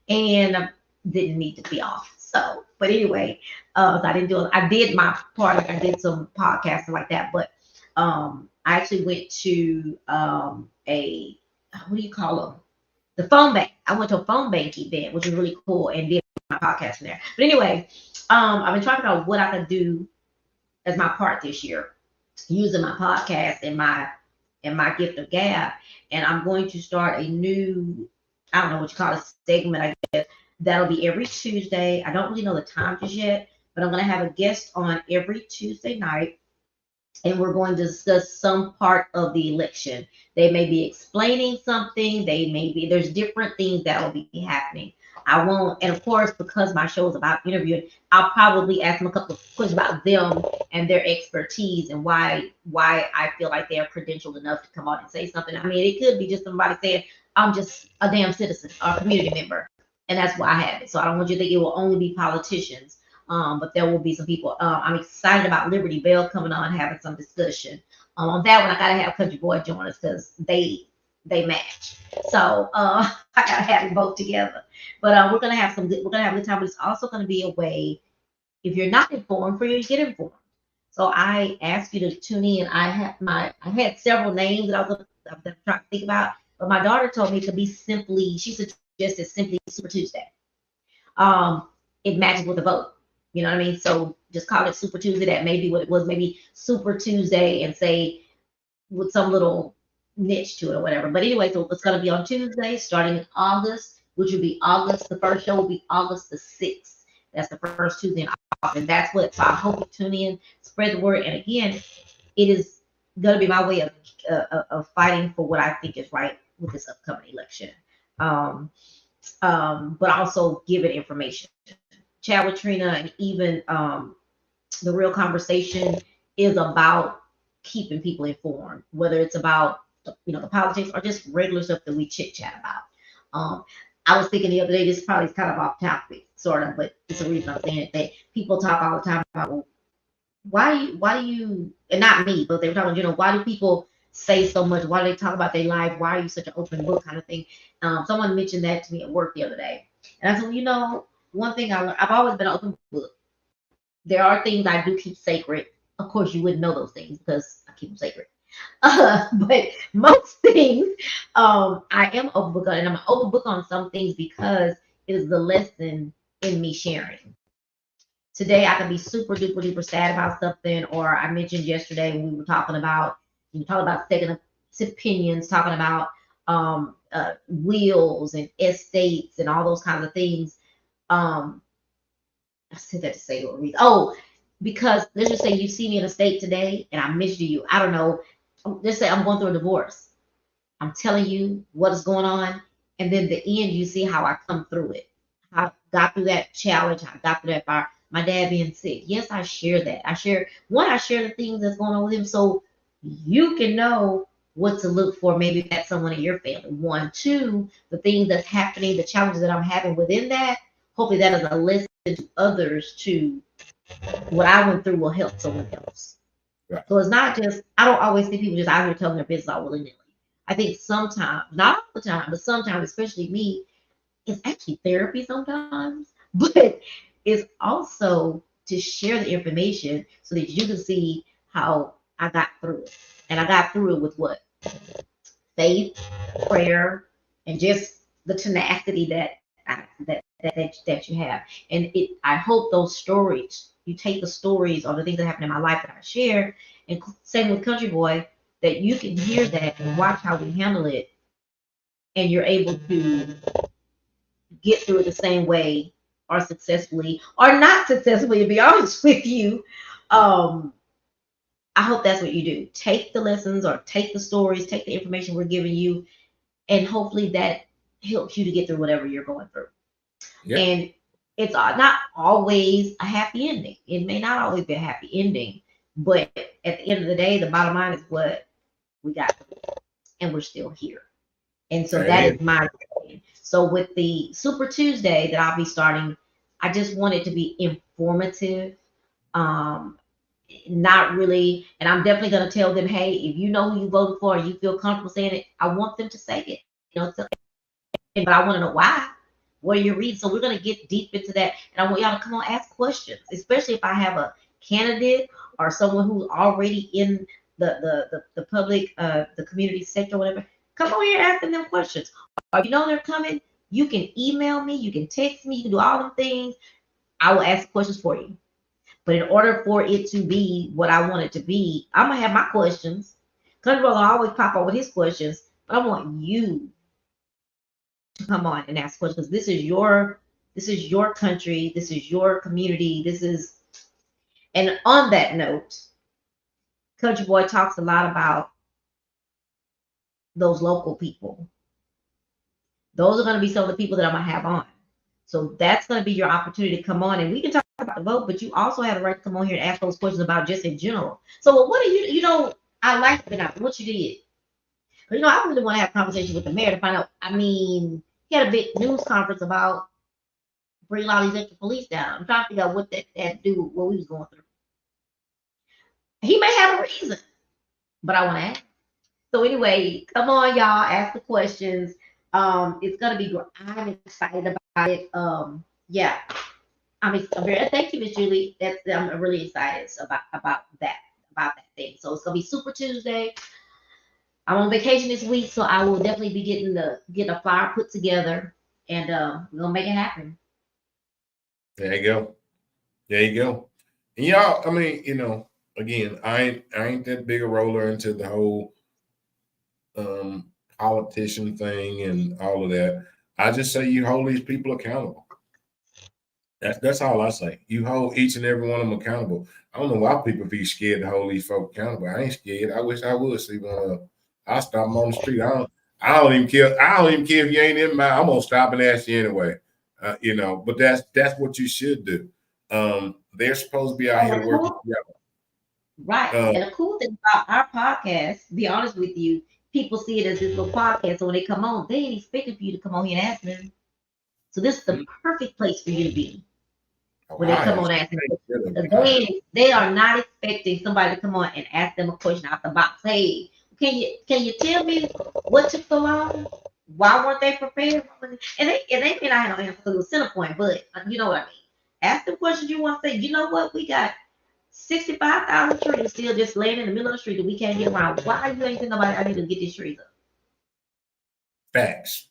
and didn't need to be off. So, but anyway, so I didn't do it. I did my part, like I did some podcasting like that, but I actually went to a, what do you call them? The phone bank. I went to a phone bank event, which was really cool, and did my podcast in there. But anyway, I've been trying to figure out what I could do as my part this year, using my podcast and my gift of gab. And I'm going to start a new, I don't know what you call it, segment, I guess. That'll be every Tuesday. I don't really know the time just yet, but I'm going to have a guest on every Tuesday night, and we're going to discuss some part of the election. They may be explaining something. There's different things that will be happening. I won't, and of course, because my show is about interviewing, I'll probably ask them a couple of questions about them and their expertise and why I feel like they are credentialed enough to come on and say something. I mean, it could be just somebody saying, I'm just a damn citizen or a community member, and that's why I have it. So I don't want you to think it will only be politicians. But there will be some people. I'm excited about Liberty Bell coming on, having some discussion. On that one, I gotta have Country Boy join us because they match. So I gotta have them both together. But we're gonna have a good time. But it's also gonna be a way, if you're not informed, for you to get informed. So I asked you to tune in. I had several names that I was trying to think about, but my daughter told me it could be simply. She suggested simply Super Tuesday. It matches with the vote. You know what I mean? So just call it Super Tuesday. That may be what it was. Maybe Super Tuesday, and say with some little niche to it or whatever. But anyway, so it's going to be on Tuesday starting in August, which will be August. The first show will be August the 6th. That's the first Tuesday in August. And that's what, so I hope you tune in, spread the word. And again, it is going to be my way of fighting for what I think is right with this upcoming election. But also giving information. Chat with Trina, and even the Real Conversation is about keeping people informed, whether it's about the politics or just regular stuff that we chit chat about. I was thinking the other day, this probably is kind of off topic, sort of, but it's a reason I'm saying it, that people talk all the time about, well, why do you, and not me, but they were talking, why do people say so much? Why do they talk about their life? Why are you such an open book kind of thing? Someone mentioned that to me at work the other day, and I said, one thing I learned, I've always been an open book. There are things I do keep sacred. Of course, you wouldn't know those things because I keep them sacred. But most things, I am open book on, and I'm an open book on some things because it is the lesson in me sharing. Today, I can be super duper duper sad about something, or I mentioned yesterday when we were talking about second opinions, talking about wills and estates and all those kinds of things. I said that to say what reason. Oh, because let's just say you see me in a state today and I mention to you, I don't know, let's say I'm going through a divorce. I'm telling you what is going on, and then the end, you see how I come through it. I got through that challenge. I got through that fire. My dad being sick. Yes, I share that. I share the things that's going on with him, so you can know what to look for. Maybe that's someone in your family. 1, 2, the things that's happening, the challenges that I'm having within that. Hopefully that is a lesson to others to what I went through will help someone else. Right. So it's not just, I don't always see people just out here telling their business all willy-nilly. I think sometimes, not all the time, but sometimes, especially me, it's actually therapy sometimes, but it's also to share the information so that you can see how I got through it. And I got through it with what? Faith, prayer, and just the tenacity that you have. And I hope those stories, you take the stories or the things that happen in my life that I share, and same with Country Boy, that you can hear that and watch how we handle it, and you're able to get through it the same way or successfully or not successfully, to be honest with you. I hope that's what you do. Take the lessons or take the stories, take the information we're giving you, and hopefully that helps you to get through whatever you're going through. Yeah. And it's not always a happy ending. It may not always be a happy ending, but at the end of the day, the bottom line is what we got, and we're still here. And so that is my opinion. So with the Super Tuesday that I'll be starting, I just want it to be informative. Not really, and I'm definitely going to tell them, hey, if you know who you voted for and you feel comfortable saying it, I want them to say it. But I want to know why. What are your reasons? So we're going to get deep into that, and I want y'all to come on, ask questions, especially if I have a candidate or someone who's already in the public, the community sector, whatever. Come on here asking them questions. Or if you know they're coming, you can email me, you can text me, you can do all them things. I will ask questions for you. But in order for it to be what I want it to be, I'm gonna have my questions. Country Brother always pop up with his questions, but I want you to come on and ask questions. This is your country, this is your community, and on that note, Country Boy talks a lot about those local people. Those are going to be some of the people that I'm going to have on. So that's going to be your opportunity to come on, and we can talk about the vote, but you also have the right to come on here and ask those questions about just in general. So what do I like what you did. But I really want to have a conversation with the mayor to find out. I mean, he had a big news conference about bringing all these extra police down. I'm trying to figure out what that had to do with what we was going through. He may have a reason, but I want to ask. So anyway, come on, y'all, ask the questions. It's gonna be great. I'm excited about it. Yeah, I'm very. Thank you, Miss Julie. I'm really excited about that thing. So it's gonna be Super Tuesday. I'm on vacation this week, so I will definitely be getting a flyer put together, and we're gonna make it happen. There you go. There you go. And y'all, I mean, again, I ain't that big a roller into the whole politician thing and all of that. I just say you hold these people accountable. That's all I say. You hold each and every one of them accountable. I don't know why people be scared to hold these folk accountable. I ain't scared. I wish I would see one. I'll stop them on the street. I don't even care. I don't even care if you ain't in my. I'm gonna stop and ask you anyway. But that's what you should do. They're supposed to be out here working together. Right. And the cool thing about our podcast, to be honest with you, people see it as this little podcast. So when they come on, they ain't expecting for you to come on here and ask them. So this is the perfect place for you to be. When they come on asking, they are not expecting somebody to come on and ask them a question out the box. Hey, can you tell me what took so long? Why weren't they prepared? And they may not have an answer to the center point, but you know what I mean. Ask them questions you want to say. You know what? We got 65,000 trees still just laying in the middle of the street that we can't get around. Why you ain't think nobody? I need to get these trees up. Facts.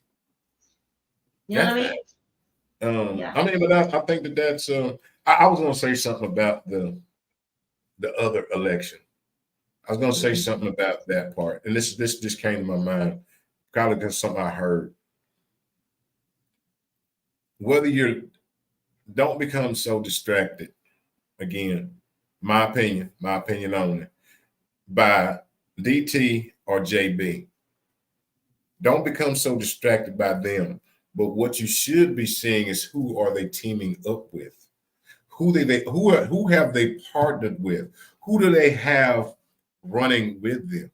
You know what I mean? Yeah. I mean, but I think that's. I was going to say something about the other election. I was going to say something about that part, and this just came to my mind, probably because something I heard. Whether you don't become so distracted, again, my opinion only, by DT or JB. Don't become so distracted by them. But what you should be seeing is who are they teaming up with? Who have they partnered with? Who do they have running with them?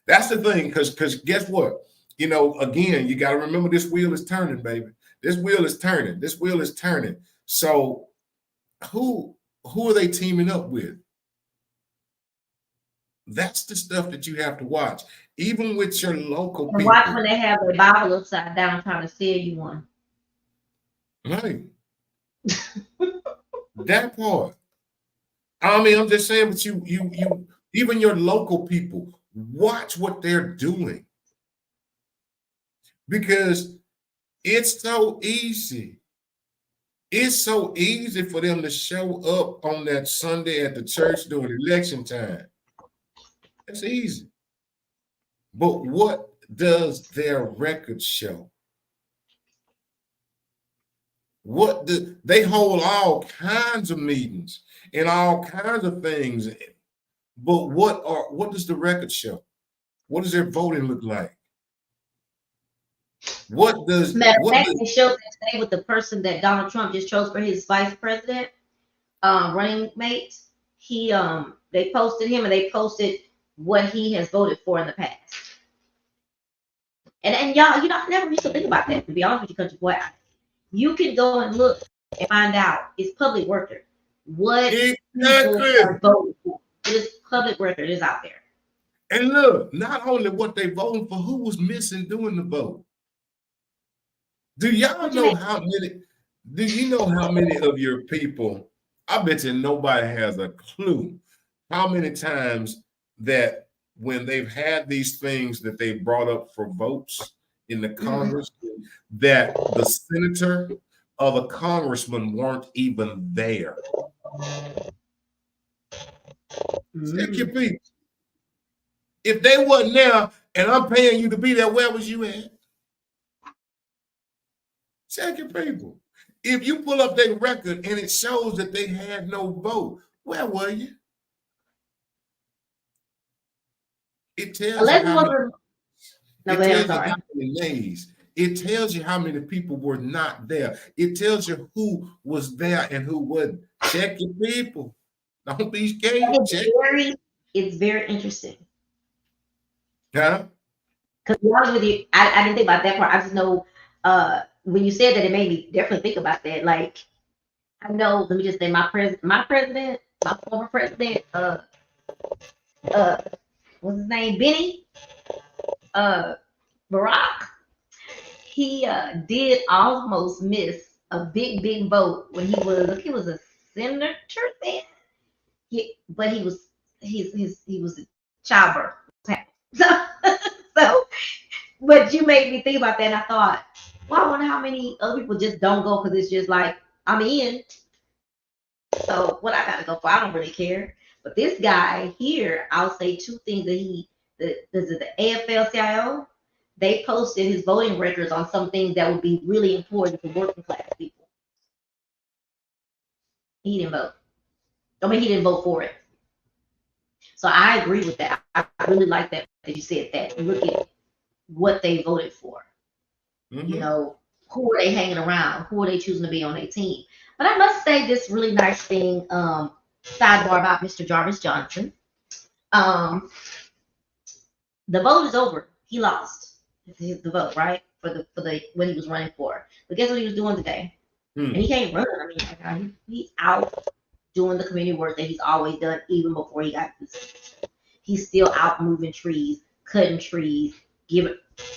That's the thing, because guess what? Again, you got to remember this wheel is turning, baby. This wheel is turning. This wheel is turning. So who are they teaming up with? That's the stuff that you have to watch, even with your local people. Watch when they have the Bible upside down trying to steal you one. Right. That part. I mean, I'm just saying, but you even your local people, watch what they're doing, because it's so easy. It's so easy for them to show up on that Sunday at the church during election time. It's easy. But what does their record show? They hold all kinds of meetings and all kinds of things, but what does the record show? What does their voting look like? What does Matter of fact, they showed that today with the person that Donald Trump just chose for his vice president running mate. They posted him and they posted what he has voted for in the past. And y'all, you know, I never used to think about that, to be honest with you, country boy. You can go and look and find out. It's public record. What people are voting for. It is public record. It is out there. And look, not only what they voting for, who was missing doing the vote. Do y'all know how many? Do you know how many of your people? I bet you nobody has a clue how many times that when they've had these things that they brought up for votes in the Congress, that the senator or the congressman weren't even there. Check your people. If they wasn't there and I'm paying you to be there, where was you at? Check your people. If you pull up their record and it shows that they had no vote, where were you? It tells you how many nays. It tells you how many people were not there. It tells you who was there and who wasn't. Check your people. Don't be scared. It's very interesting. Huh? Because to be honest with you, I didn't think about that part. I just know when you said that, it made me definitely think about that. Like, I know, let me just say my former president, what's his name? Benny Barack. He did almost miss a big vote when he was a senator then. But he was a childbirth. So, but you made me think about that, and I thought, well, I wonder how many other people just don't go because it's just like, I'm in. So what I gotta go for? I don't really care. But this guy here, I'll say two things that the AFL-CIO, they posted his voting records on some things that would be really important for working class people. He didn't vote. I mean, he didn't vote for it. So I agree with that. I really like that you said that. Look at what they voted for. You know, who are they hanging around? Who are they choosing to be on their team? But I must say this really nice thing, sidebar about Mr. Jarvis Johnson. The vote is over. He lost the vote, right? For the what he was running for. But guess what he was doing today? And he can't run. I mean, he's out doing the community work that he's always done, even before he got this. He's still out moving trees, cutting trees,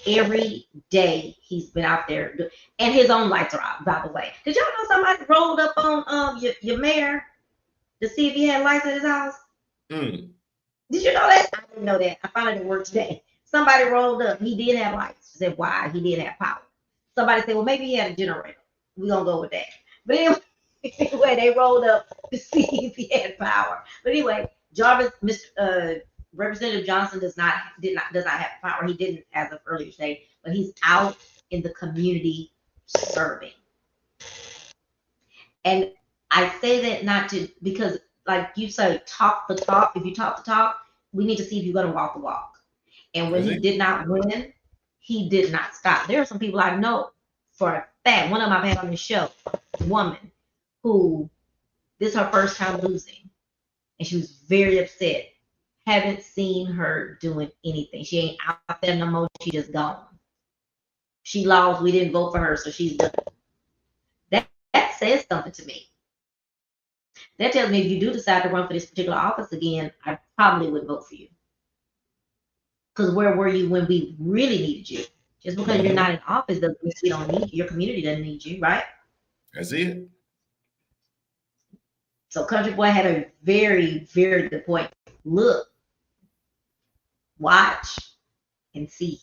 every day he's been out there, and his own lights are out, by the way. Did y'all know somebody rolled up on your mayor to see if he had lights at his house? Did you know that? I didn't know that. I found it at work today. Somebody rolled up. He did have lights. Said why? He did have power. Somebody said, well, maybe he had a generator. We're gonna go with that. But anyway, they rolled up to see if he had power. But anyway, Jarvis, Representative Johnson does not have power. He didn't as of earlier today, but he's out in the community serving. And I say that not to, because like you say, talk the talk. If you talk the talk, we need to see if you're gonna walk the walk. And when he did not win, he did not stop. There are some people I know for a fact. One of them I've had on the show, a woman who this is her first time losing, and she was very upset. Haven't seen her doing anything. She ain't out there no more. She just gone. She lost. We didn't vote for her, so she's done. That says something to me. That tells me if you do decide to run for this particular office again, I probably would vote for you. Because where were you when we really needed you? Just because you're not in office doesn't mean we don't need you. Your community doesn't need you, right? That's it. So Country Boy had a very, very good point. Look, watch, and see.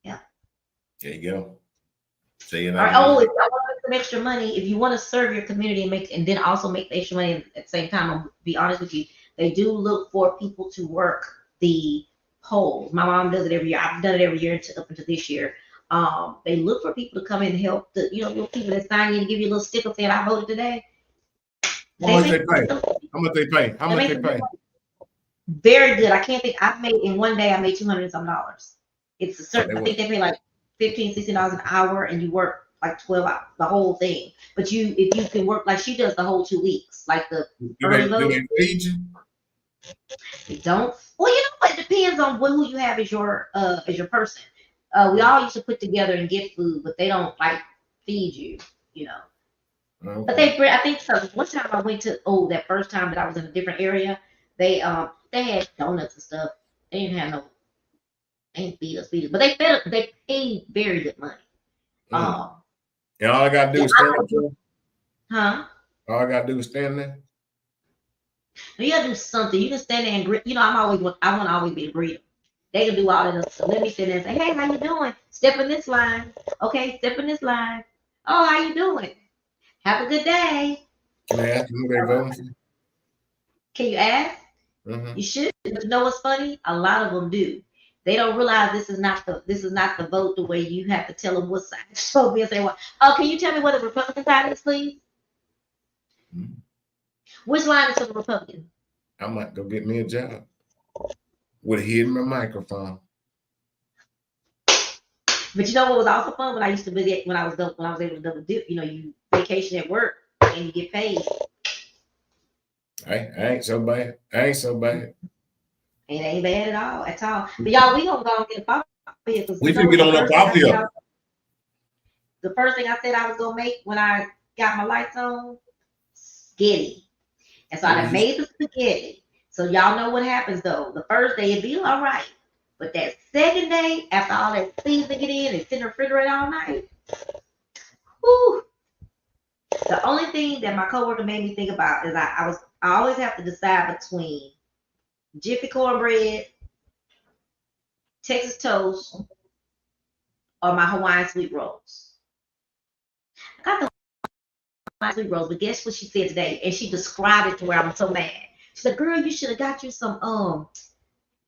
Yeah. There you go. Say it. Or, if I want to make some extra money, if you want to serve your community and then also make the extra money at the same time, I'll be honest with you, they do look for people to work the polls. My mom does it every year. I've done it every year up until this year. They look for people to come in and help. Little people that sign in and give you a little sticker saying I voted today. How much they pay? How much they pay? How much they pay? Very good. I can't think. I made in one day. I made $200 and some. It's a certain. I think they pay like $15, $16 an hour, and you work like 12 hours, the whole thing. But if you can work like she does the whole 2 weeks, like the early vote. Do they feed you? They don't. Well, you know what? It depends on who you have as your person. We all used to put together and get food, but they don't like feed you. You know. Okay. But I think so. One time I went to that first time that I was in a different area, they had donuts and stuff. They didn't have no. They didn't feed us, but they paid very good money. And all I gotta do is stand up. Huh? All I gotta do is stand there. You gotta do something. You can stand there and greet. You know, I want to always be a greeter. They can do all that stuff. Let me sit there and say, hey, how you doing? Step in this line. Okay, step in this line. Oh, how you doing? Have a good day. Can I ask who they're voting for? Can you ask? You should. But you know what's funny? A lot of them do. They don't realize this is not the vote the way you have to tell them what side you're supposed to be and say, well, can you tell me what the Republican side is, please? Which line is for the Republican? I might go get me a job with hitting my microphone. But you know what was also fun when I used to be when I was able to double dip. You know, you vacation at work and you get paid. I ain't so bad. It ain't bad at all. But y'all, we gonna go and get off here. We can get on up off here. The first thing I said I was gonna make when I got my lights on, spaghetti. And so I made the spaghetti. So y'all know what happens though. The first day it'd be all right. But that second day, after all that seasoning get in and sit in the refrigerator all night, whew. The only thing that my coworker made me think about is I always have to decide between Jiffy cornbread, Texas toast, or my Hawaiian sweet rolls. I got the Hawaiian sweet rolls, but guess what she said today? And she described it to where I'm so mad. She said, girl, you should have got you some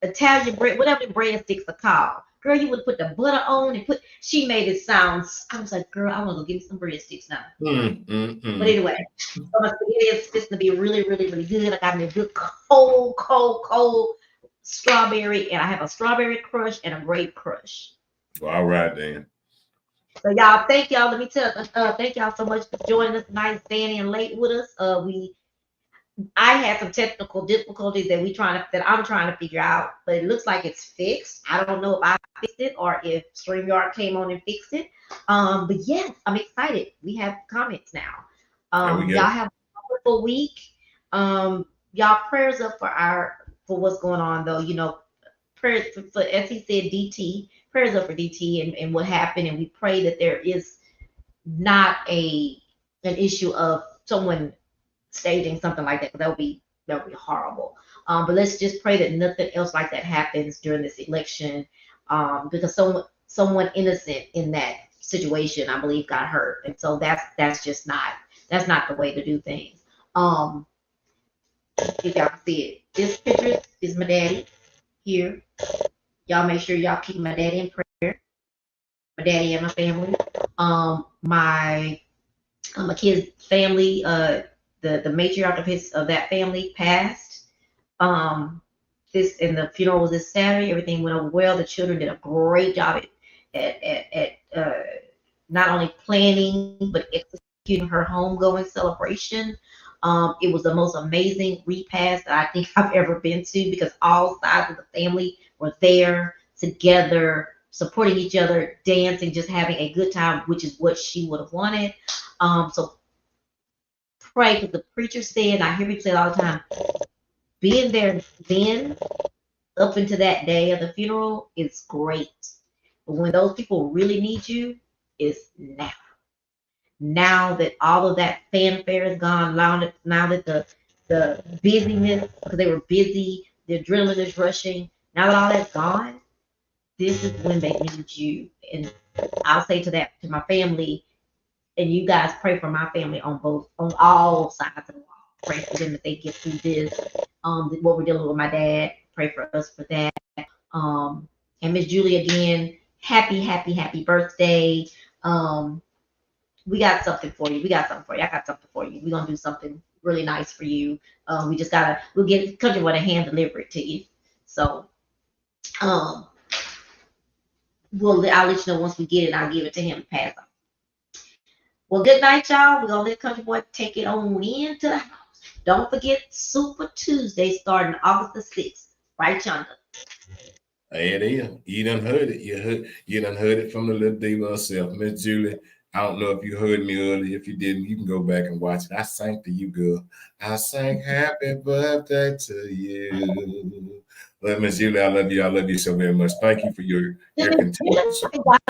Italian bread, whatever the breadsticks are called. Girl, you would put the butter on and she made it sound. I was like, girl, I want to go get me some breadsticks now. But anyway, so my spaghetti is supposed to be really, really, really good. I got me a good cold strawberry, and I have a strawberry crush and a grape crush. Well, all right then. So y'all, thank y'all. Let me thank y'all so much for joining us tonight, staying in late with us. I had some technical difficulties that I'm trying to figure out, but it looks like it's fixed. I don't know if I fixed it or if StreamYard came on and fixed it. But yes, I'm excited. We have comments now. Y'all have a wonderful week. Y'all prayers up for what's going on though. You know, prayers for as he said, DT, prayers up for DT and what happened, and we pray that there is not an issue of someone staging something like that, because that would be horrible. But let's just pray that nothing else like that happens during this election, because someone innocent in that situation, I believe, got hurt, and so that's just not the way to do things. If y'all can see it, this picture is my daddy here. Y'all make sure y'all keep my daddy in prayer. My daddy and my family. My kid's family. The matriarch of that family passed. And the funeral was this Saturday. Everything went over well. The children did a great job at not only planning but executing her homegoing celebration. It was the most amazing repast that I think I've ever been to, because all sides of the family were there together, supporting each other, dancing, just having a good time, which is what she would have wanted. So pray, because the preacher said, and I hear him say all the time, being there then up into that day of the funeral is great. But when those people really need you, it's now. Now that all of that fanfare is gone, now that the busyness, because they were busy, the adrenaline is rushing, now that all that's gone, this is when they need you. And I'll say to my family, and you guys pray for my family on all sides of the wall. Pray for them that they get through this. What we're dealing with my dad. Pray for us for that. And Miss Julie, again, happy birthday. We got something for you. I got something for you. We're gonna do something really nice for you. We'll get Country Boy to hand deliver it to you. So I'll let you know once we get it. I'll give it to him and pass on. Well, good night, y'all. We're gonna let Country Boy take it on into the house. Don't forget Super Tuesday starting August the 6th, right yonder. It is. You done heard it. You done heard it from the little diva herself, Miss Julie. I don't know if you heard me earlier. If you didn't, you can go back and watch it. I sang to you, girl. I sang happy birthday to you. Well, Miss Julie, I love you. I love you so very much. Thank you for your continued support.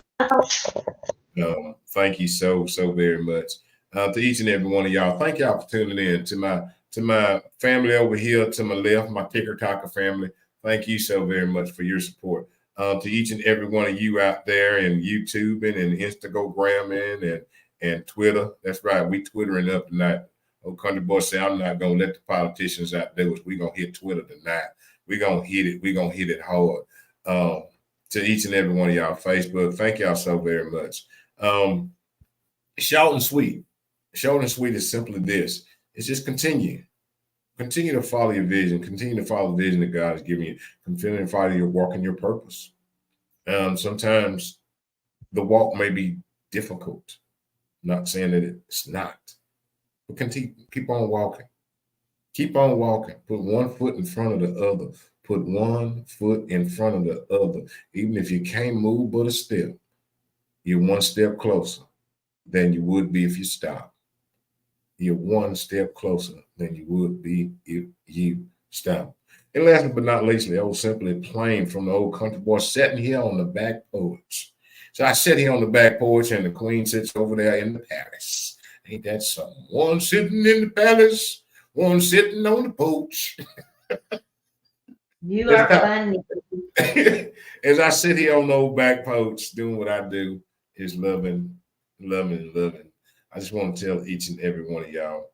Thank you so very much. To each and every one of y'all. Thank y'all for tuning in. To my family over here to my left, my Ticker Talker family. Thank you so very much for your support. To each and every one of you out there in YouTubing and Instagramming and Twitter. That's right. We Twittering up tonight. Old Country Boy said, I'm not going to let the politicians outdo us. We're going to hit Twitter tonight. We're going to hit it. We're going to hit it hard. To each and every one of y'all, Facebook, thank y'all so very much. Short and sweet. Short and sweet is simply this. It's just continue. Continue to follow your vision. Continue to follow the vision that God has given you. Continue to follow your walk and your purpose. Sometimes the walk may be difficult. I'm not saying that it's not. But keep on walking. Keep on walking. Put one foot in front of the other. Put one foot in front of the other. Even if you can't move but a step, you're one step closer than you would be if you stop. You're one step closer than you would be if you stop. And last but not least, simply plain from the old Country Boy sitting here on the back porch. So I sit here on the back porch and the queen sits over there in the palace. Ain't that something? One sitting in the palace, one sitting on the porch. You are funny. As I sit here on the old back porch doing what I do is loving. I just want to tell each and every one of y'all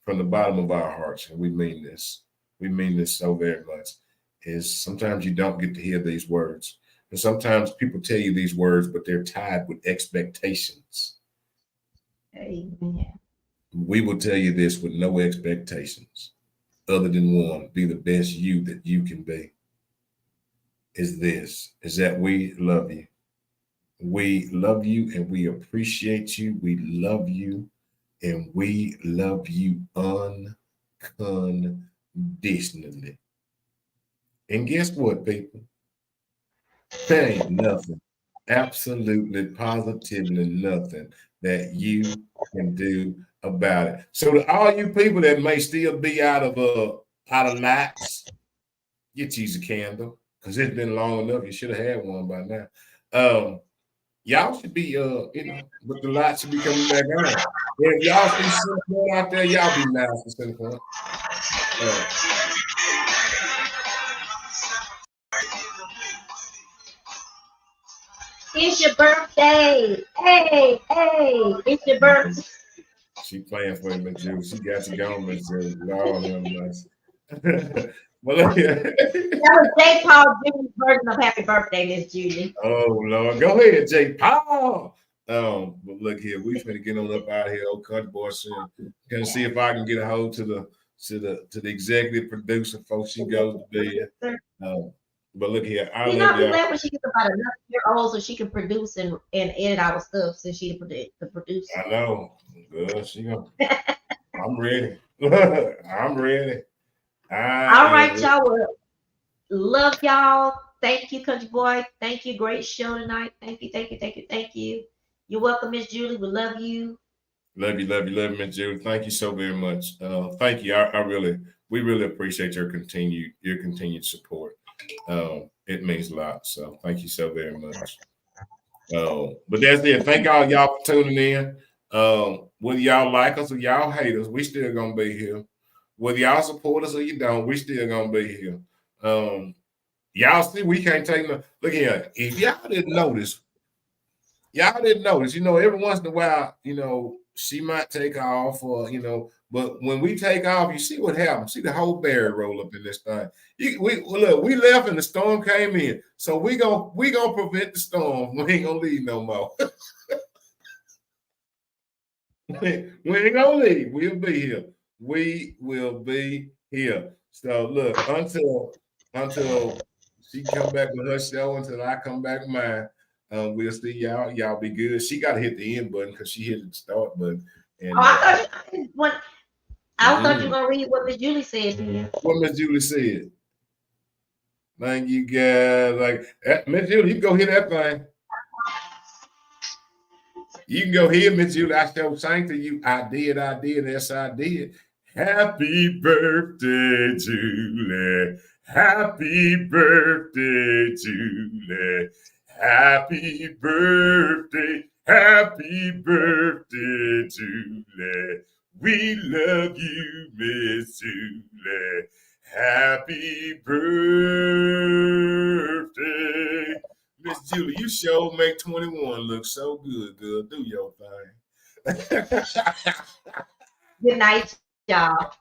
from the bottom of our hearts, and we mean this so very much, is sometimes you don't get to hear these words. And sometimes people tell you these words, but they're tied with expectations. Amen. We will tell you this with no expectations other than one, be the best you that you can be. Is that we love you. We love you and we appreciate you. We love you and we love you unconditionally. And guess what, people? There ain't nothing, absolutely, positively nothing that you can do about it. So to all you people that may still be out of lights, get you a candle because it's been long enough. You should have had one by now. Y'all should be, but the lights should be coming back on. And if y'all see Centerpoint out there, y'all be nice for Centerpoint. It's your birthday. Hey, it's your birthday. She playing for me, Jew. She got to go, Miss Jew. Lord have mercy. Well, that was J. Paul Jr.'s version of happy birthday, Miss Julie. Oh Lord, go ahead, J. Paul. But look here, we finna get on up out here, old Country Boy. Soon. Gonna see if I can get a hold to the executive producer, folks. She goes to bed. But look here, I love y'all. Glad when she gets about another year old, so she can produce and edit our stuff. Since she's the producer. I know, girl. She gonna. I'm ready. I'm ready. All right, y'all. Well, love y'all. Thank you, Country Boy. Thank you. Great show tonight. Thank you. You're welcome, Miss Julie. We love you. Love you, Miss Julie. Thank you so very much. Thank you. We really appreciate your continued support. It means a lot. So thank you so very much. But that's it. Thank y'all for tuning in. Whether y'all like us or y'all hate us, we still gonna be here. Whether y'all support us or you don't, we still gonna be here. Y'all see, we can't take no. Look here, if y'all didn't notice, every once in a while, she might take off, or but when we take off, you see what happens. See the whole berry roll up in this thing. We left and the storm came in. So we gonna prevent the storm. We ain't gonna leave no more. We ain't gonna leave. We'll be here. We will be here. So look, until she come back with her show, until I come back with mine, we'll see y'all. Y'all be good. She got to hit the end button because she hit the start button. And I thought you were gonna read what Miss Julie said to you. What Miss Julie said. Thank you guys. Like Miss Julie, you can go hear that thing. You can go hear Miss Julie. I still sang to you. I did, yes, I did. Happy birthday, Julie. Happy birthday, Julie. Happy birthday. Happy birthday, Julie. We love you, Miss Julie. Happy birthday. Miss Julie, you sure make 21 look so good, girl. Do your thing. Good night, y'all.